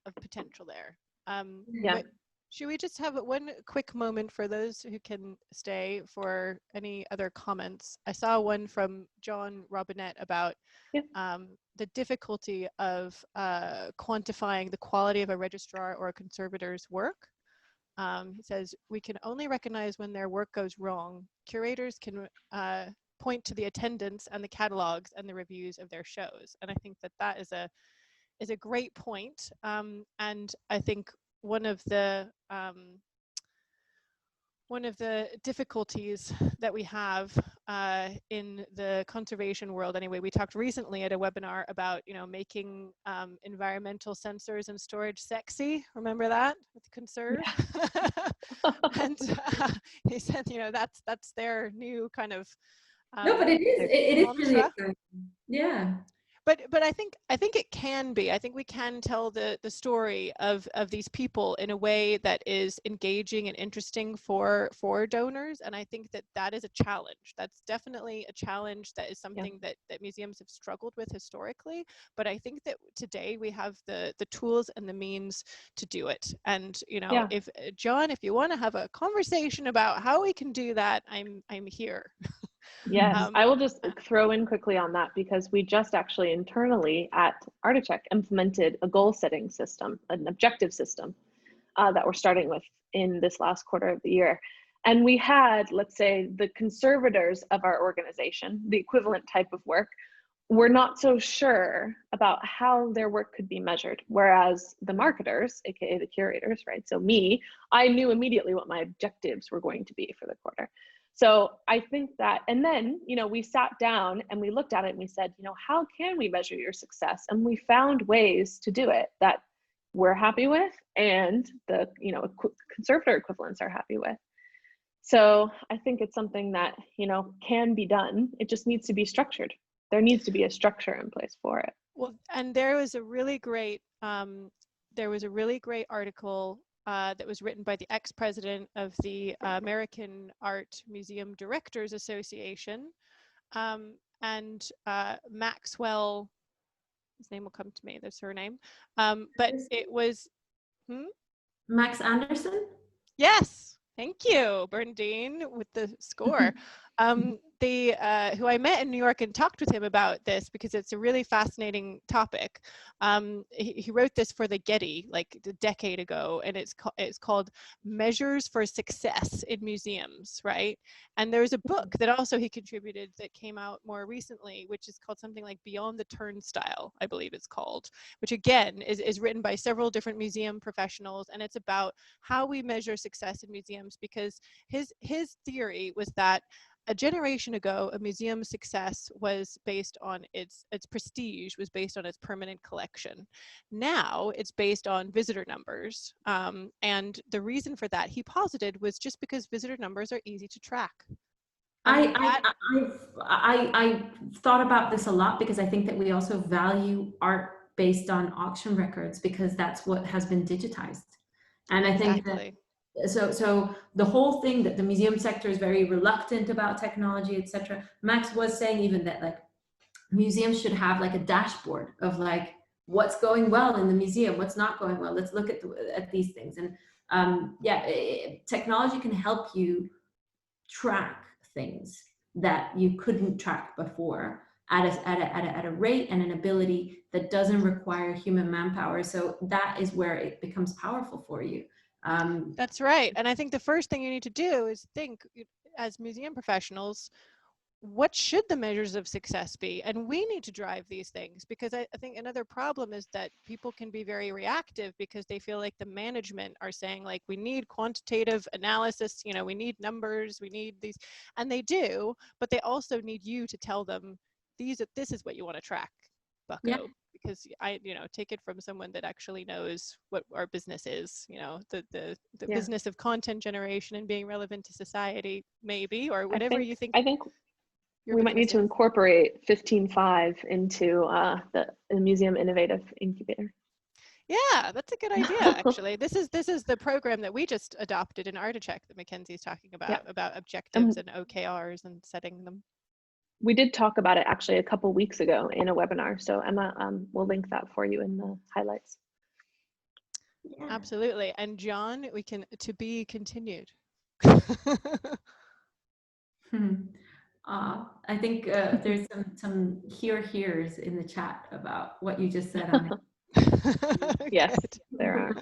of potential there. But should we just have one quick moment for those who can stay for any other comments? I saw one from John Robinette about the difficulty of quantifying the quality of a registrar or a conservator's work. He says, we can only recognize when their work goes wrong. Curators can point to the attendance and the catalogs and the reviews of their shows. And I think that that is a great point. And I think one of the difficulties that we have in the conservation world, anyway, we talked recently at a webinar about, you know, making environmental sensors and storage sexy. Remember that with Conserve? Yeah. And he said, you know, that's their new kind of no, but it is really exciting. Yeah. But I think it can be. I think we can tell the story of these people in a way that is engaging and interesting for donors. And I think that is a challenge. That's definitely a challenge. That is something that museums have struggled with historically. But I think that today we have the tools and the means to do it. And, you know, if John, if you want to have a conversation about how we can do that, I'm here. Yes, I will just throw in quickly on that, because we just actually internally at Articheck implemented a goal setting system, an objective system that we're starting with in this last quarter of the year. And we had, let's say, the conservators of our organization, the equivalent type of work, were not so sure about how their work could be measured. Whereas the marketers, AKA the curators, right? So me, I knew immediately what my objectives were going to be for the quarter. So I think that, and then, you know, we sat down and we looked at it and we said, you know, how can we measure your success? And we found ways to do it that we're happy with, and the, you know, conservator equivalents are happy with. So I think it's something that, you know, can be done. It just needs to be structured. There needs to be a structure in place for it. Well, and there was a really great article that was written by the ex-president of the American Art Museum Directors Association, and Maxwell, his name will come to me, that's her name, but it was Max Anderson? Yes, thank you, Bernadine, with the score. Who I met in New York and talked with him about this because it's a really fascinating topic. He wrote this for the Getty like a decade ago, and it's called Measures for Success in Museums, right? And there's a book that also he contributed that came out more recently, which is called something like Beyond the Turnstile, I believe it's called, which again is written by several different museum professionals, and it's about how we measure success in museums, because his theory was that a generation ago, a museum's success was based on its prestige, was based on its permanent collection. Now it's based on visitor numbers. And the reason for that, he posited, was just because visitor numbers are easy to track. I thought about this a lot, because I think that we also value art based on auction records, because that's what has been digitized. And I think that so the whole thing that the museum sector is very reluctant about technology, etc. Max was saying even that like museums should have like a dashboard of like what's going well in the museum, what's not going well. Let's look at these things. And technology can help you track things that you couldn't track before at a rate and an ability that doesn't require human manpower. So that is where it becomes powerful for you. That's right. And I think the first thing you need to do is think, as museum professionals, what should the measures of success be? And we need to drive these things, because I think another problem is that people can be very reactive because they feel like the management are saying like, we need quantitative analysis, you know, we need numbers, we need these, and they do, but they also need you to tell them this is what you want to track, bucko. Yeah. Because take it from someone that actually knows what our business is, the business of content generation and being relevant to society, maybe, or whatever you think. I think we might need to incorporate 15.5 into the Museum Innovative Incubator. Yeah, that's a good idea, actually. This is the program that we just adopted in ArtEvolve that Mackenzie's talking about objectives and OKRs and setting them. We did talk about it actually a couple weeks ago in a webinar. So Emma, we'll link that for you in the highlights. Yeah. Absolutely. And John, we can to be continued. I think there's some hears in the chat about what you just said on it. Yes, there are.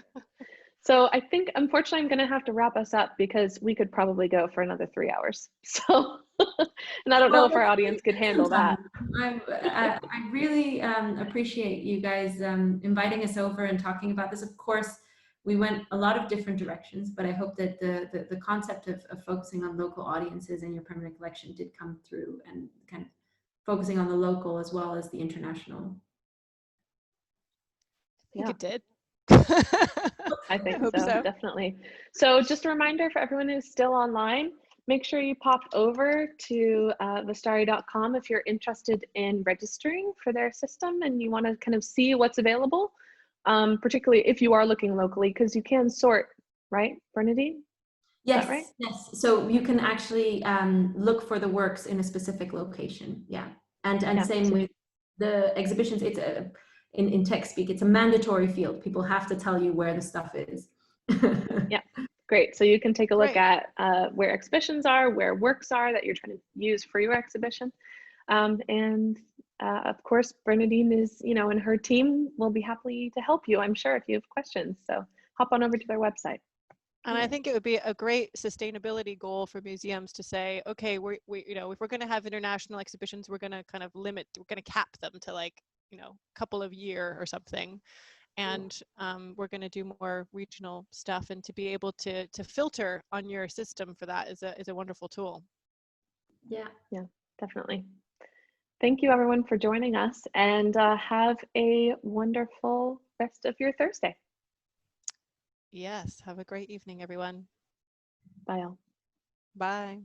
So I think, unfortunately, I'm going to have to wrap us up, because we could probably go for another 3 hours. So, and I don't know if our audience could handle that. I really appreciate you guys inviting us over and talking about this. Of course, we went a lot of different directions, but I hope that the concept of focusing on local audiences in your permanent collection did come through, and kind of focusing on the local as well as the international. I think it did. I think so, definitely. So just a reminder for everyone who's still online, make sure you pop over to thestarry.com if you're interested in registering for their system and you want to kind of see what's available, particularly if you are looking locally, because you can sort, right, Bernadine? Yes, right? Yes. So you can actually look for the works in a specific location. Yeah. And same with the exhibitions. It's in tech speak, it's a mandatory field. People have to tell you where the stuff is. Yeah, great. So you can take a look at where exhibitions are, where works are that you're trying to use for your exhibition. And of course, Bernadine is, and her team will be happy to help you, I'm sure, if you have questions. So hop on over to their website. And I think it would be a great sustainability goal for museums to say, okay, we if we're going to have international exhibitions, we're going to kind of we're going to cap them to like, couple of year or something. And we're going to do more regional stuff, and to be able to filter on your system for that is a wonderful tool. Yeah, definitely. Thank you everyone for joining us, and have a wonderful rest of your Thursday. Yes, have a great evening, everyone. Bye all. Bye.